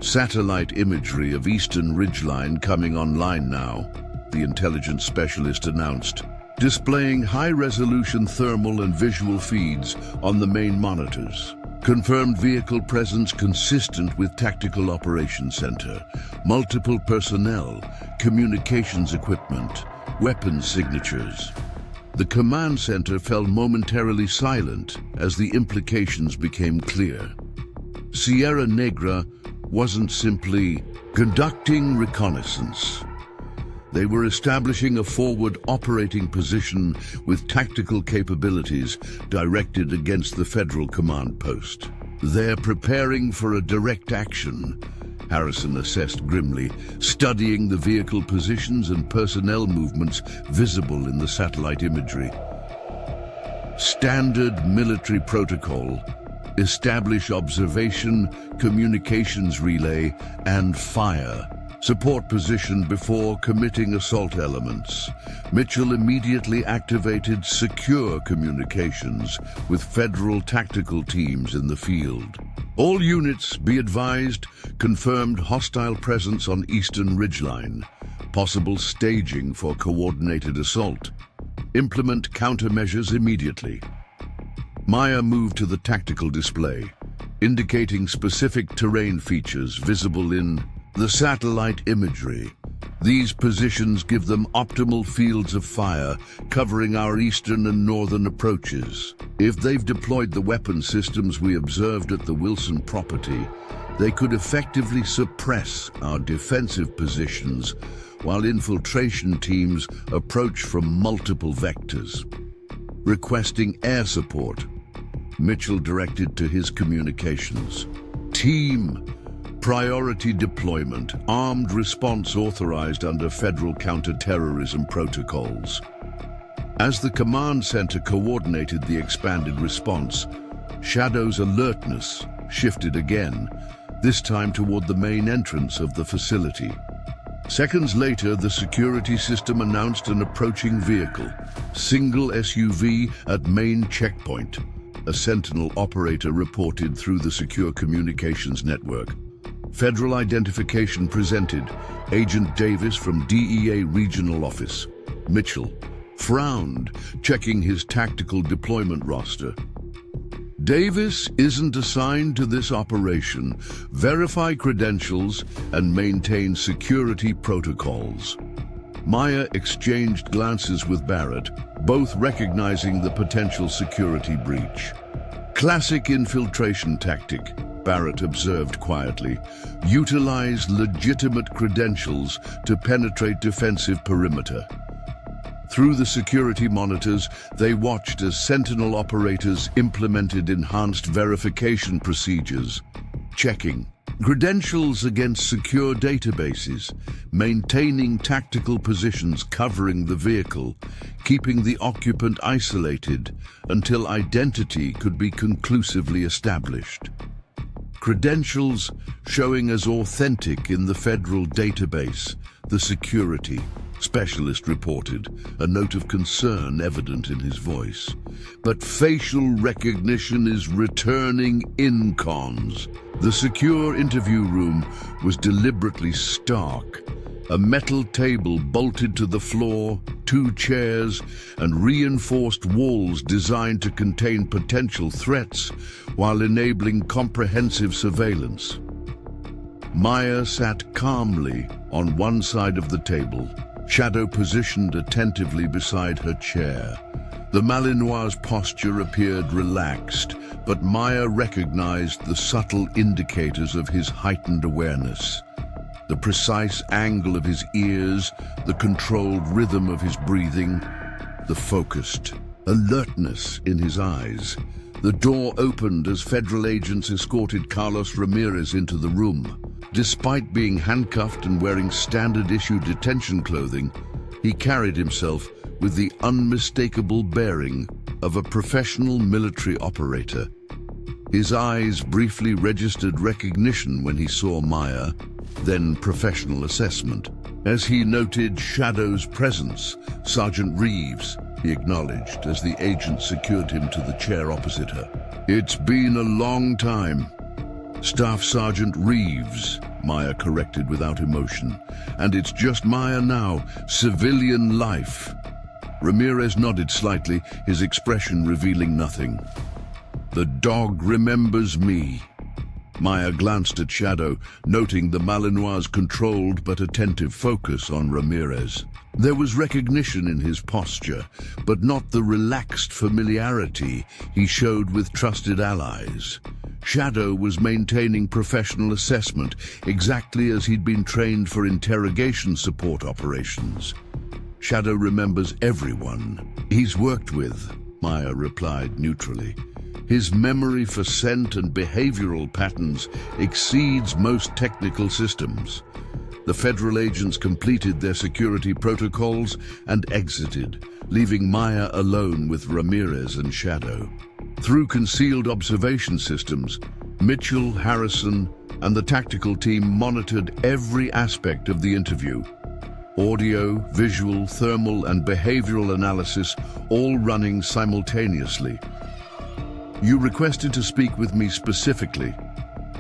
Satellite imagery of Eastern Ridgeline coming online now, the intelligence specialist announced, displaying high-resolution thermal and visual feeds on the main monitors. Confirmed vehicle presence consistent with Tactical Operations Center, multiple personnel, communications equipment, weapons signatures. The command center fell momentarily silent as the implications became clear. Sierra Negra wasn't simply conducting reconnaissance. They were establishing a forward operating position with tactical capabilities directed against the federal command post. They're preparing for a direct action, Harrison assessed grimly, studying the vehicle positions and personnel movements visible in the satellite imagery. Standard military protocol: establish observation, communications relay, and fire. Support position before committing assault elements. Mitchell immediately activated secure communications with federal tactical teams in the field. All units, be advised, confirmed hostile presence on eastern ridgeline. Possible staging for coordinated assault. Implement countermeasures immediately. Maya moved to the tactical display, indicating specific terrain features visible in the satellite imagery. These positions give them optimal fields of fire, covering our eastern and northern approaches. If they've deployed the weapon systems we observed at the Wilson property, they could effectively suppress our defensive positions while infiltration teams approach from multiple vectors. Requesting air support, Mitchell directed to his communications. Team, priority deployment, armed response authorized under federal counterterrorism protocols. As the command center coordinated the expanded response, Shadow's alertness shifted again, this time toward the main entrance of the facility. Seconds later, the security system announced an approaching vehicle, single SUV at main checkpoint. A Sentinel operator reported through the secure communications network. Federal identification presented, Agent Davis from DEA Regional Office. Mitchell frowned, checking his tactical deployment roster. Davis isn't assigned to this operation. Verify credentials and maintain security protocols. Maya exchanged glances with Barrett, both recognizing the potential security breach. Classic infiltration tactic, Barrett observed quietly. Utilize legitimate credentials to penetrate defensive perimeter. Through the security monitors, they watched as Sentinel operators implemented enhanced verification procedures, checking credentials against secure databases, maintaining tactical positions covering the vehicle, keeping the occupant isolated until identity could be conclusively established. Credentials showing as authentic in the federal database, the security specialist reported, a note of concern evident in his voice. But facial recognition is returning in cons. The secure interview room was deliberately stark. A metal table bolted to the floor, 2 chairs, and reinforced walls designed to contain potential threats while enabling comprehensive surveillance. Maya sat calmly on one side of the table, Shadow positioned attentively beside her chair. The Malinois' posture appeared relaxed, but Maya recognized the subtle indicators of his heightened awareness. The precise angle of his ears, the controlled rhythm of his breathing, the focused alertness in his eyes. The door opened as federal agents escorted Carlos Ramirez into the room. Despite being handcuffed and wearing standard-issue detention clothing, he carried himself with the unmistakable bearing of a professional military operator. His eyes briefly registered recognition when he saw Maya, then professional assessment. As he noted Shadow's presence, Sergeant Reeves, he acknowledged as the agent secured him to the chair opposite her. It's been a long time. Staff Sergeant Reeves, Maya corrected without emotion. And it's just Maya now, civilian life. Ramirez nodded slightly, his expression revealing nothing. The dog remembers me. Maya glanced at Shadow, noting the Malinois' controlled but attentive focus on Ramirez. There was recognition in his posture, but not the relaxed familiarity he showed with trusted allies. Shadow was maintaining professional assessment, exactly as he'd been trained for interrogation support operations. Shadow remembers everyone he's worked with, Maya replied neutrally. His memory for scent and behavioral patterns exceeds most technical systems. The federal agents completed their security protocols and exited, leaving Maya alone with Ramirez and Shadow. Through concealed observation systems, Mitchell, Harrison, and the tactical team monitored every aspect of the interview. Audio, visual, thermal, and behavioral analysis all running simultaneously. "You requested to speak with me specifically,"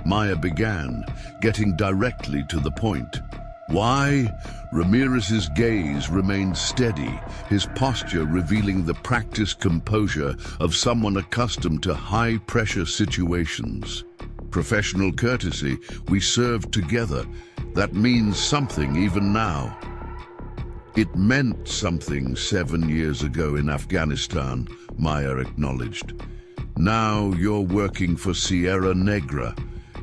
Maya began, getting directly to the point. "Why?" Ramirez's gaze remained steady, his posture revealing the practiced composure of someone accustomed to high-pressure situations. "Professional courtesy, we served together. That means something even now." "It meant something 7 years ago in Afghanistan," Maya acknowledged. "Now you're working for Sierra Negra,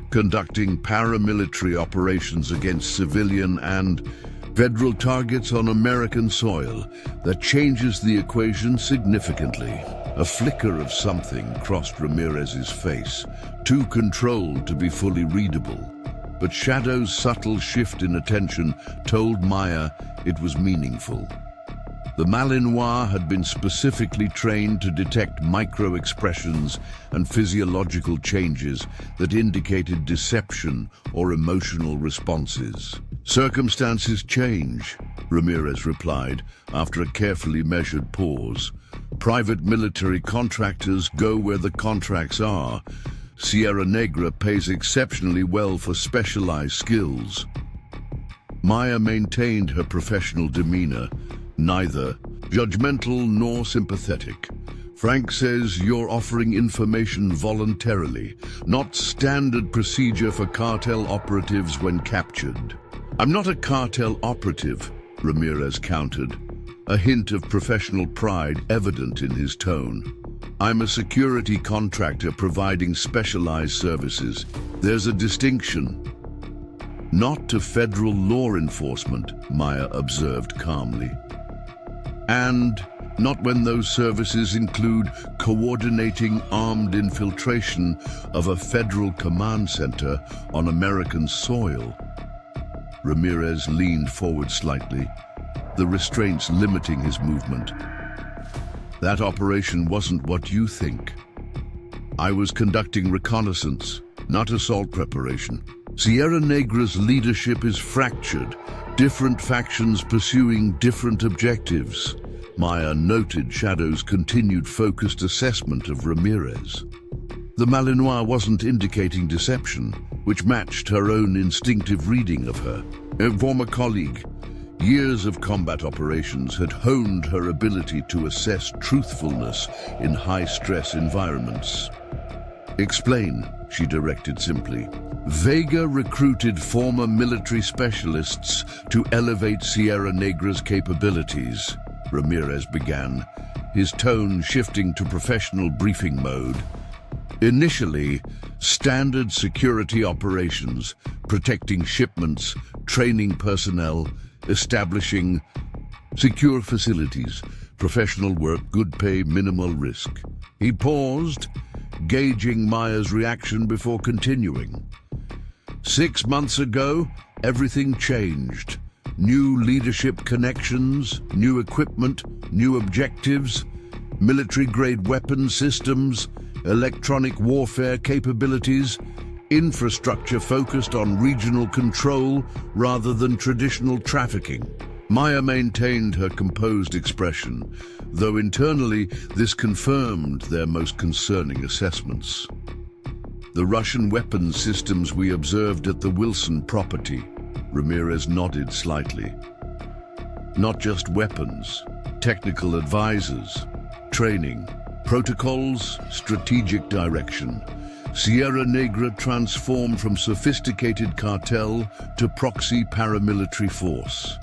conducting paramilitary operations against civilian and federal targets on American soil. That changes the equation significantly." A flicker of something crossed Ramirez's face, too controlled to be fully readable. But Shadow's subtle shift in attention told Maya it was meaningful. The Malinois had been specifically trained to detect micro-expressions and physiological changes that indicated deception or emotional responses. "Circumstances change," Ramirez replied after a carefully measured pause. "Private military contractors go where the contracts are. Sierra Negra pays exceptionally well for specialized skills." Maya maintained her professional demeanor, neither judgmental nor sympathetic. "Frank says you're offering information voluntarily, not standard procedure for cartel operatives when captured." "I'm not a cartel operative," Ramirez countered, a hint of professional pride evident in his tone. "I'm a security contractor providing specialized services. There's a distinction." "Not to federal law enforcement," Maya observed calmly. "And not when those services include coordinating armed infiltration of a federal command center on American soil." Ramirez leaned forward slightly, the restraints limiting his movement. "That operation wasn't what you think. I was conducting reconnaissance, not assault preparation. Sierra Negra's leadership is fractured, different factions pursuing different objectives." Maya noted Shadow's continued focused assessment of Ramirez. The Malinois wasn't indicating deception, which matched her own instinctive reading of her. A former colleague, years of combat operations had honed her ability to assess truthfulness in high-stress environments. "Explain," she directed simply. "Vega recruited former military specialists to elevate Sierra Negra's capabilities," Ramirez began, his tone shifting to professional briefing mode. "Initially, standard security operations, protecting shipments, training personnel, establishing secure facilities, professional work, good pay, minimal risk." He paused, gauging Maya's reaction before continuing. "6 months ago, everything changed. New leadership connections, new equipment, new objectives, military-grade weapon systems, electronic warfare capabilities, infrastructure focused on regional control rather than traditional trafficking." Maya maintained her composed expression, though internally this confirmed their most concerning assessments. "The Russian weapons systems we observed at the Wilson property," Ramirez nodded slightly. "Not just weapons, technical advisors, training, protocols, strategic direction. Sierra Negra transformed from sophisticated cartel to proxy paramilitary force."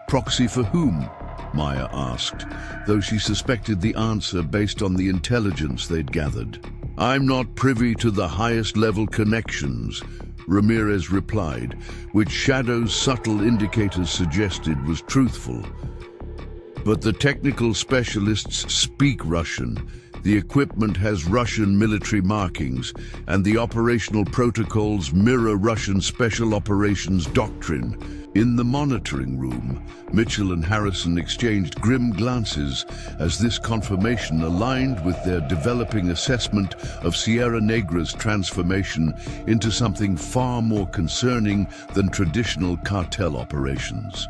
"Proxy for whom?" Maya asked, though she suspected the answer based on the intelligence they'd gathered. "I'm not privy to the highest level connections," Ramirez replied, which Shadow's subtle indicators suggested was truthful. "But the technical specialists speak Russian. The equipment has Russian military markings, and the operational protocols mirror Russian Special Operations doctrine. In the monitoring room, Mitchell and Harrison exchanged grim glances as this confirmation aligned with their developing assessment of Sierra Negra's transformation into something far more concerning than traditional cartel operations.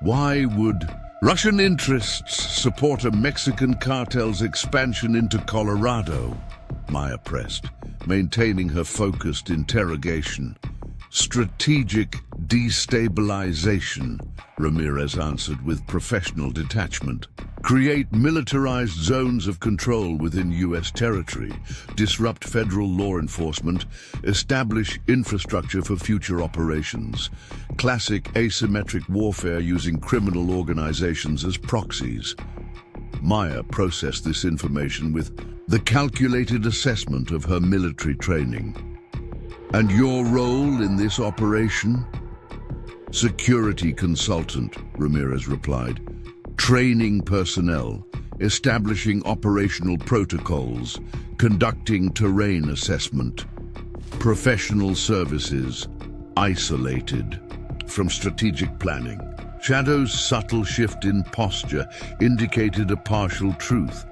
Why would Russian interests support a Mexican cartel's expansion into Colorado? Maya pressed, maintaining her focused interrogation. Strategic destabilization, Ramirez answered with professional detachment. Create militarized zones of control within U.S. territory, disrupt federal law enforcement, establish infrastructure for future operations. Classic asymmetric warfare using criminal organizations as proxies. Maya processed this information with the calculated assessment of her military training. And your role in this operation? Security consultant, Ramirez replied. Training personnel, establishing operational protocols, conducting terrain assessment. Professional services, isolated from strategic planning. Shadow's subtle shift in posture indicated a partial truth,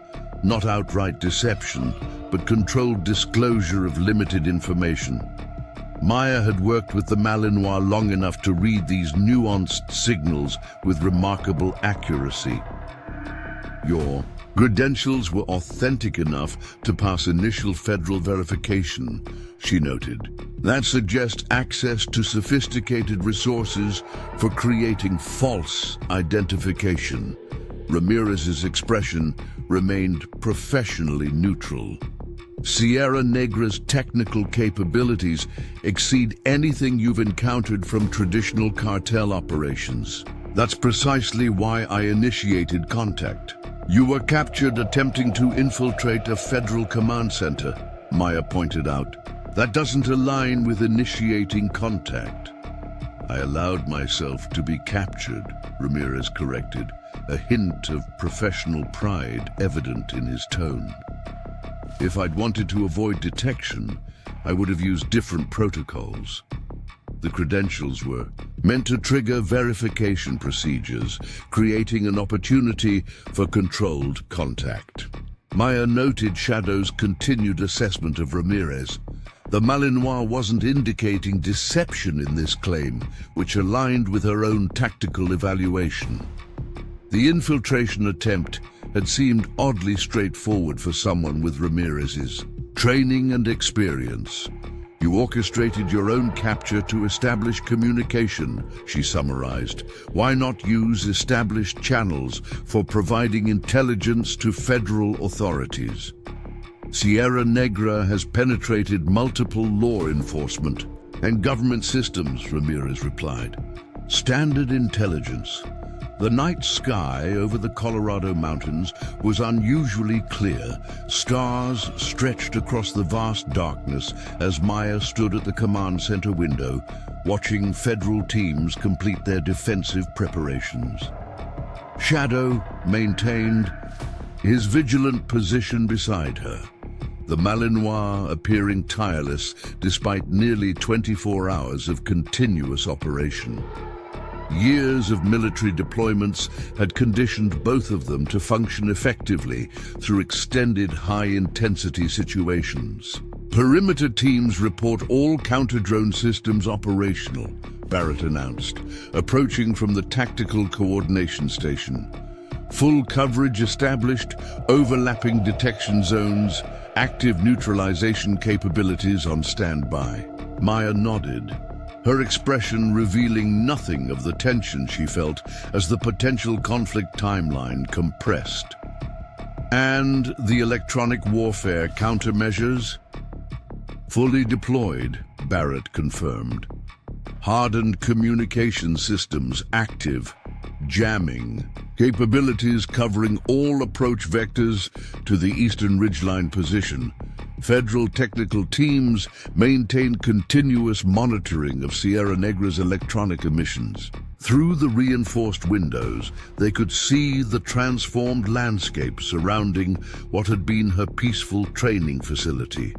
not outright deception, but controlled disclosure of limited information. Maya had worked with the Malinois long enough to read these nuanced signals with remarkable accuracy. Your credentials were authentic enough to pass initial federal verification, she noted. That suggests access to sophisticated resources for creating false identification. Ramirez's expression remained professionally neutral. Sierra Negra's technical capabilities exceed anything you've encountered from traditional cartel operations. That's precisely why I initiated contact. You were captured attempting to infiltrate a federal command center, Maya pointed out. That doesn't align with initiating contact. I allowed myself to be captured, Ramirez corrected, a hint of professional pride evident in his tone. If I'd wanted to avoid detection, I would have used different protocols. The credentials were meant to trigger verification procedures, creating an opportunity for controlled contact. Maya noted Shadow's continued assessment of Ramirez. The Malinois wasn't indicating deception in this claim, which aligned with her own tactical evaluation. The infiltration attempt had seemed oddly straightforward for someone with Ramirez's training and experience. You orchestrated your own capture to establish communication, she summarized. Why not use established channels for providing intelligence to federal authorities? Sierra Negra has penetrated multiple law enforcement and government systems, Ramirez replied. Standard intelligence. The night sky over the Colorado mountains was unusually clear. Stars stretched across the vast darkness as Maya stood at the command center window, watching federal teams complete their defensive preparations. Shadow maintained his vigilant position beside her, the Malinois appearing tireless despite nearly 24 hours of continuous operation. Years of military deployments had conditioned both of them to function effectively through extended high-intensity situations. Perimeter teams report all counter-drone systems operational, Barrett announced, approaching from the Tactical Coordination Station. Full coverage established, overlapping detection zones, active neutralization capabilities on standby. Maya nodded, her expression revealing nothing of the tension she felt as the potential conflict timeline compressed. And the electronic warfare countermeasures? Fully deployed, Barrett confirmed. Hardened communication systems active, jamming, capabilities covering all approach vectors to the eastern ridgeline position. Federal technical teams maintain continuous monitoring of Sierra Negra's electronic emissions. Through the reinforced windows, they could see the transformed landscape surrounding what had been her peaceful training facility.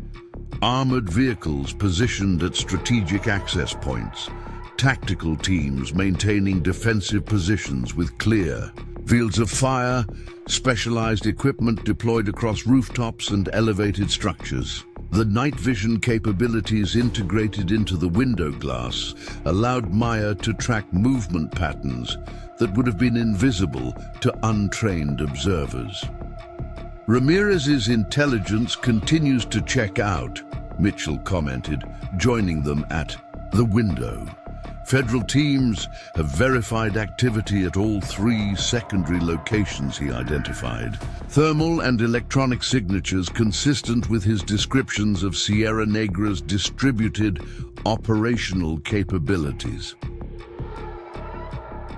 Armored vehicles positioned at strategic access points, tactical teams maintaining defensive positions with clear fields of fire, specialized equipment deployed across rooftops and elevated structures. The night vision capabilities integrated into the window glass allowed Maya to track movement patterns that would have been invisible to untrained observers. Ramirez's intelligence continues to check out, Mitchell commented, joining them at the window. Federal teams have verified activity at all 3 secondary locations he identified. Thermal and electronic signatures consistent with his descriptions of Sierra Negra's distributed operational capabilities.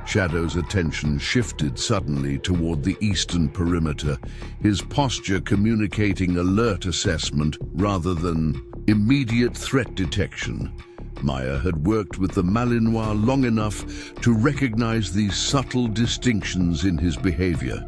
Shadow's attention shifted suddenly toward the eastern perimeter, his posture communicating alert assessment rather than immediate threat detection. Maya had worked with the Malinois long enough to recognize these subtle distinctions in his behavior.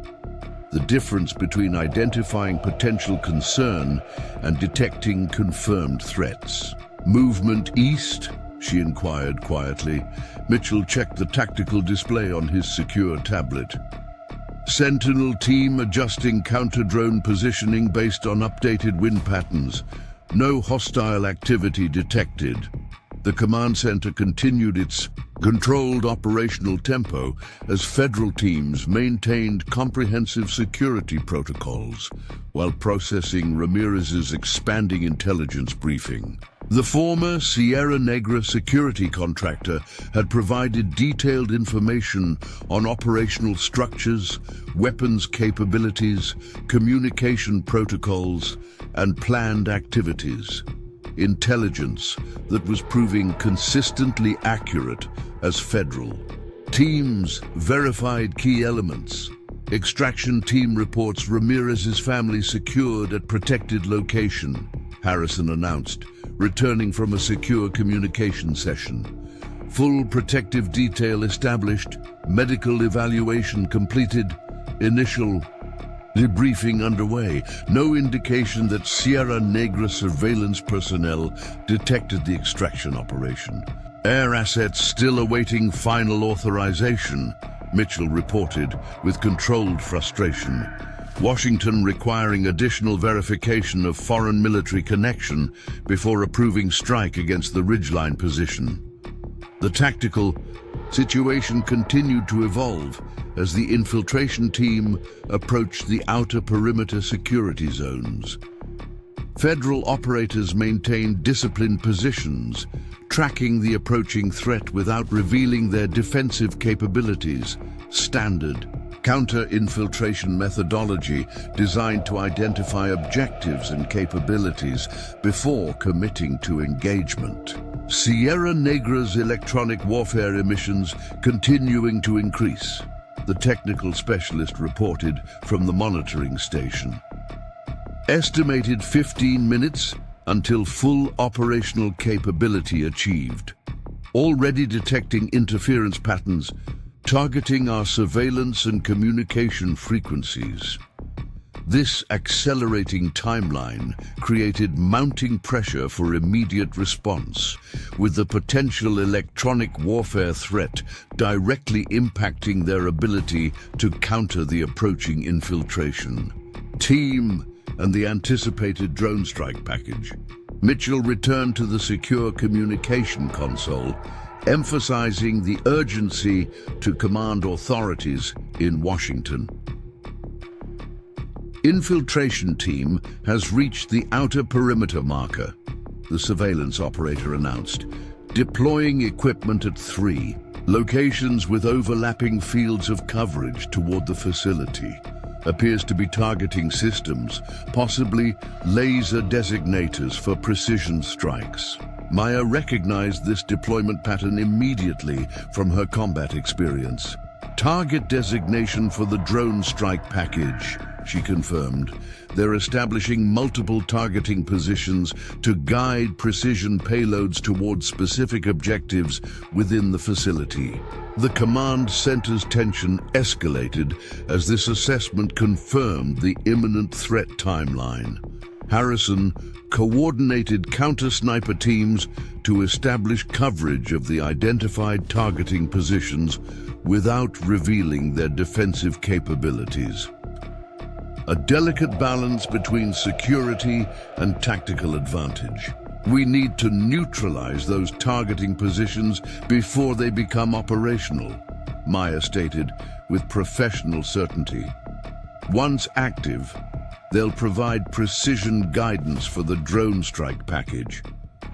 The difference between identifying potential concern and detecting confirmed threats. "Movement east?" she inquired quietly. Mitchell checked the tactical display on his secure tablet. "Sentinel team adjusting counter-drone positioning based on updated wind patterns. No hostile activity detected." The command center continued its controlled operational tempo as federal teams maintained comprehensive security protocols while processing Ramirez's expanding intelligence briefing. The former Sierra Negra security contractor had provided detailed information on operational structures, weapons capabilities, communication protocols, and planned activities. Intelligence that was proving consistently accurate as federal. Teams verified key elements. Extraction team reports Ramirez's family secured at protected location, Harrison announced, returning from a secure communication session. Full protective detail established, medical evaluation completed, initial debriefing underway. No indication that Sierra Negra surveillance personnel detected the extraction operation. Air assets still awaiting final authorization, Mitchell reported with controlled frustration. Washington requiring additional verification of foreign military connection before approving strike against the ridgeline position. The tactical situation continued to evolve as the infiltration team approached the outer perimeter security zones. Federal operators maintained disciplined positions, tracking the approaching threat without revealing their defensive capabilities. Standard counter-infiltration methodology designed to identify objectives and capabilities before committing to engagement. Sierra Negra's electronic warfare emissions continuing to increase, the technical specialist reported from the monitoring station. Estimated 15 minutes until full operational capability achieved. Already detecting interference patterns, targeting our surveillance and communication frequencies. This accelerating timeline created mounting pressure for immediate response, with the potential electronic warfare threat directly impacting their ability to counter the approaching infiltration. Team and the anticipated drone strike package. Mitchell returned to the secure communication console, emphasizing the urgency to command authorities in Washington. Infiltration team has reached the outer perimeter marker, the surveillance operator announced, deploying equipment at 3 locations with overlapping fields of coverage toward the facility. Appears to be targeting systems, possibly laser designators for precision strikes. Maya recognized this deployment pattern immediately from her combat experience. Target designation for the drone strike package, she confirmed. They're establishing multiple targeting positions to guide precision payloads towards specific objectives within the facility. The command center's tension escalated as this assessment confirmed the imminent threat timeline. Harrison coordinated counter-sniper teams to establish coverage of the identified targeting positions without revealing their defensive capabilities. A delicate balance between security and tactical advantage. We need to neutralize those targeting positions before they become operational, Maya stated with professional certainty. Once active, they'll provide precision guidance for the drone strike package,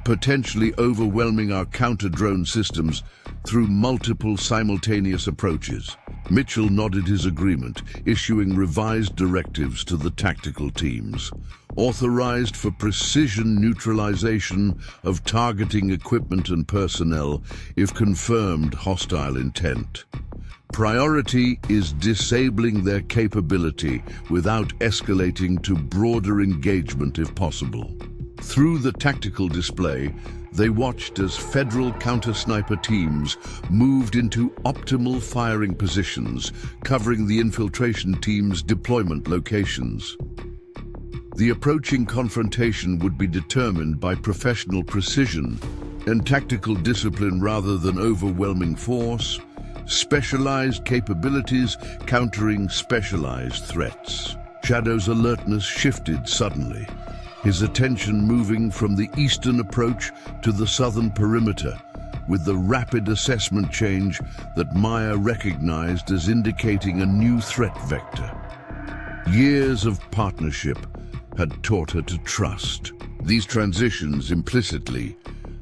potentially overwhelming our counter-drone systems through multiple simultaneous approaches. Mitchell nodded his agreement, issuing revised directives to the tactical teams, authorized for precision neutralization of targeting equipment and personnel if confirmed hostile intent. Priority is disabling their capability without escalating to broader engagement if possible. Through the tactical display, they watched as federal counter-sniper teams moved into optimal firing positions, covering the infiltration team's deployment locations. The approaching confrontation would be determined by professional precision and tactical discipline rather than overwhelming force, specialized capabilities countering specialized threats. Shadow's alertness shifted suddenly, his attention moving from the eastern approach to the southern perimeter, with the rapid assessment change that Maya recognized as indicating a new threat vector. Years of partnership had taught her to trust these transitions implicitly.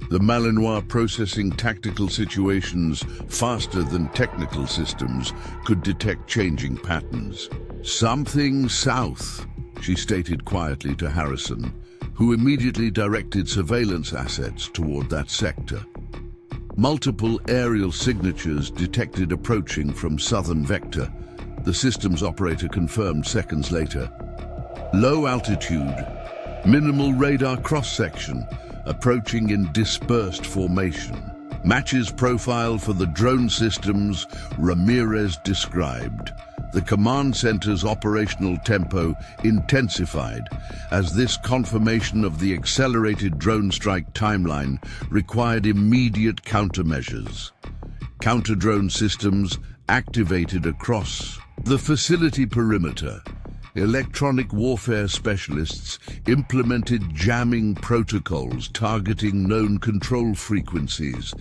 The Malinois processing tactical situations faster than technical systems could detect changing patterns. Something south, she stated quietly to Harrison, who immediately directed surveillance assets toward that sector. Multiple aerial signatures detected approaching from southern vector, the systems operator confirmed seconds later. Low altitude, minimal radar cross-section, approaching in dispersed formation. Matches profile for the drone systems Ramirez described. The command center's operational tempo intensified as this confirmation of the accelerated drone strike timeline required immediate countermeasures. Counter-drone systems activated across the facility perimeter. Electronic warfare specialists implemented jamming protocols targeting known control frequencies.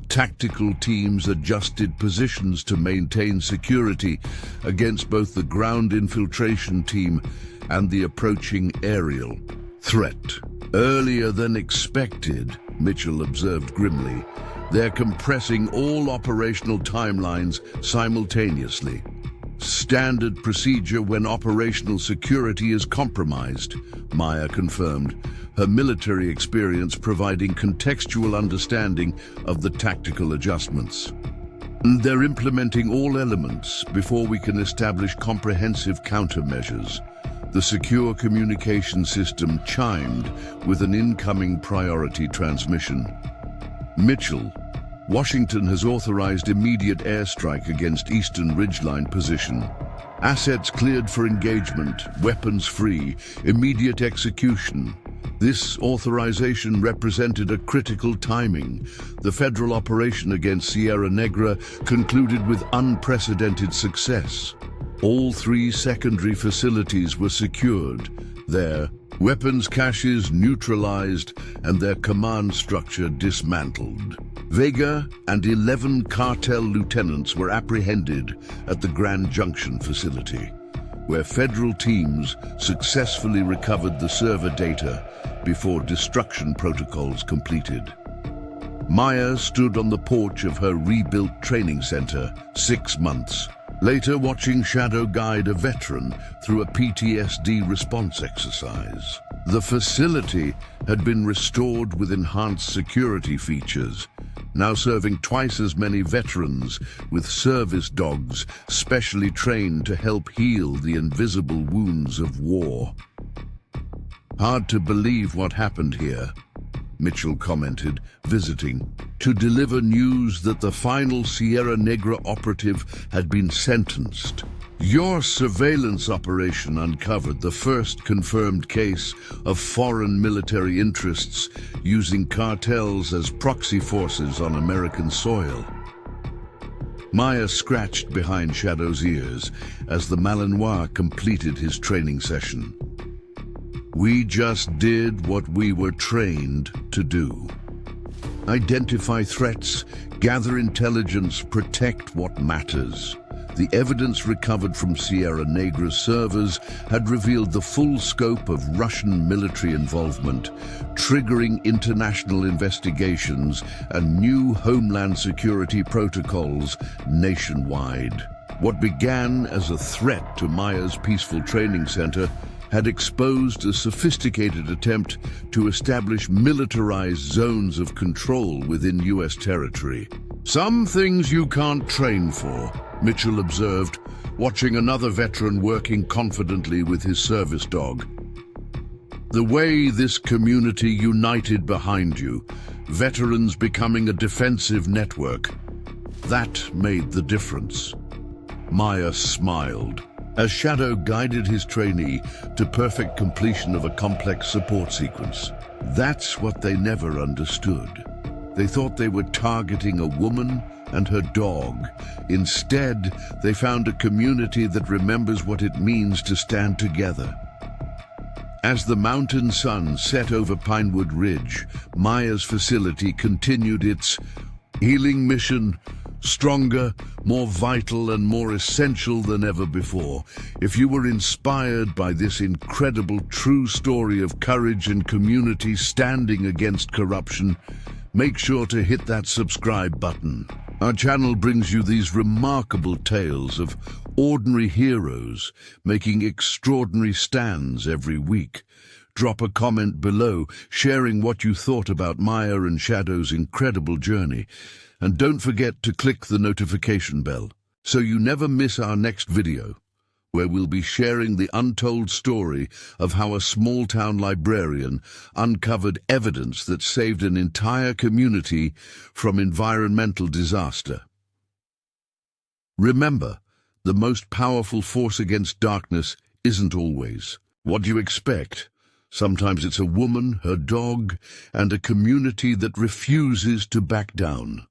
Tactical teams adjusted positions to maintain security against both the ground infiltration team and the approaching aerial threat. Earlier than expected, Mitchell observed grimly. They're compressing all operational timelines simultaneously. Standard procedure when operational security is compromised, Maya confirmed, her military experience providing contextual understanding of the tactical adjustments. They're implementing all elements before we can establish comprehensive countermeasures. The secure communication system chimed with an incoming priority transmission. Mitchell, Washington has authorized immediate airstrike against Eastern Ridgeline position. Assets cleared for engagement, weapons free, immediate execution. This authorization represented a critical timing. The federal operation against Sierra Negra concluded with unprecedented success. All 3 secondary facilities were secured, their weapons caches neutralized and their command structure dismantled. Vega and 11 cartel lieutenants were apprehended at the Grand Junction facility, where federal teams successfully recovered the server data before destruction protocols completed. Maya stood on the porch of her rebuilt training center 6 months, later watching Shadow guide a veteran through a PTSD response exercise. The facility had been restored with enhanced security features, now serving twice as many veterans with service dogs specially trained to help heal the invisible wounds of war. "Hard to believe what happened here," Mitchell commented, visiting, to deliver news that the final Sierra Negra operative had been sentenced. "Your surveillance operation uncovered the first confirmed case of foreign military interests using cartels as proxy forces on American soil." Maya scratched behind Shadow's ears as the Malinois completed his training session. "We just did what we were trained to do. Identify threats, gather intelligence, protect what matters." The evidence recovered from Sierra Negra's servers had revealed the full scope of Russian military involvement, triggering international investigations and new homeland security protocols nationwide. What began as a threat to Maya's peaceful training center had exposed a sophisticated attempt to establish militarized zones of control within U.S. territory. "Some things you can't train for," Mitchell observed, watching another veteran working confidently with his service dog. "The way this community united behind you, veterans becoming a defensive network, that made the difference." Maya smiled as Shadow guided his trainee to perfect completion of a complex support sequence. That's what they never understood. They thought they were targeting a woman and her dog. Instead, they found a community that remembers what it means to stand together. As the mountain sun set over Pinewood Ridge, Maya's facility continued its healing mission, stronger, more vital, and more essential than ever before. If you were inspired by this incredible true story of courage and community standing against corruption, make sure to hit that subscribe button. Our channel brings you these remarkable tales of ordinary heroes making extraordinary stands every week. Drop a comment below, sharing what you thought about Maya and Shadow's incredible journey. And don't forget to click the notification bell so you never miss our next video, where we'll be sharing the untold story of how a small-town librarian uncovered evidence that saved an entire community from environmental disaster. Remember, the most powerful force against darkness isn't always what you expect. Sometimes it's a woman, her dog, and a community that refuses to back down.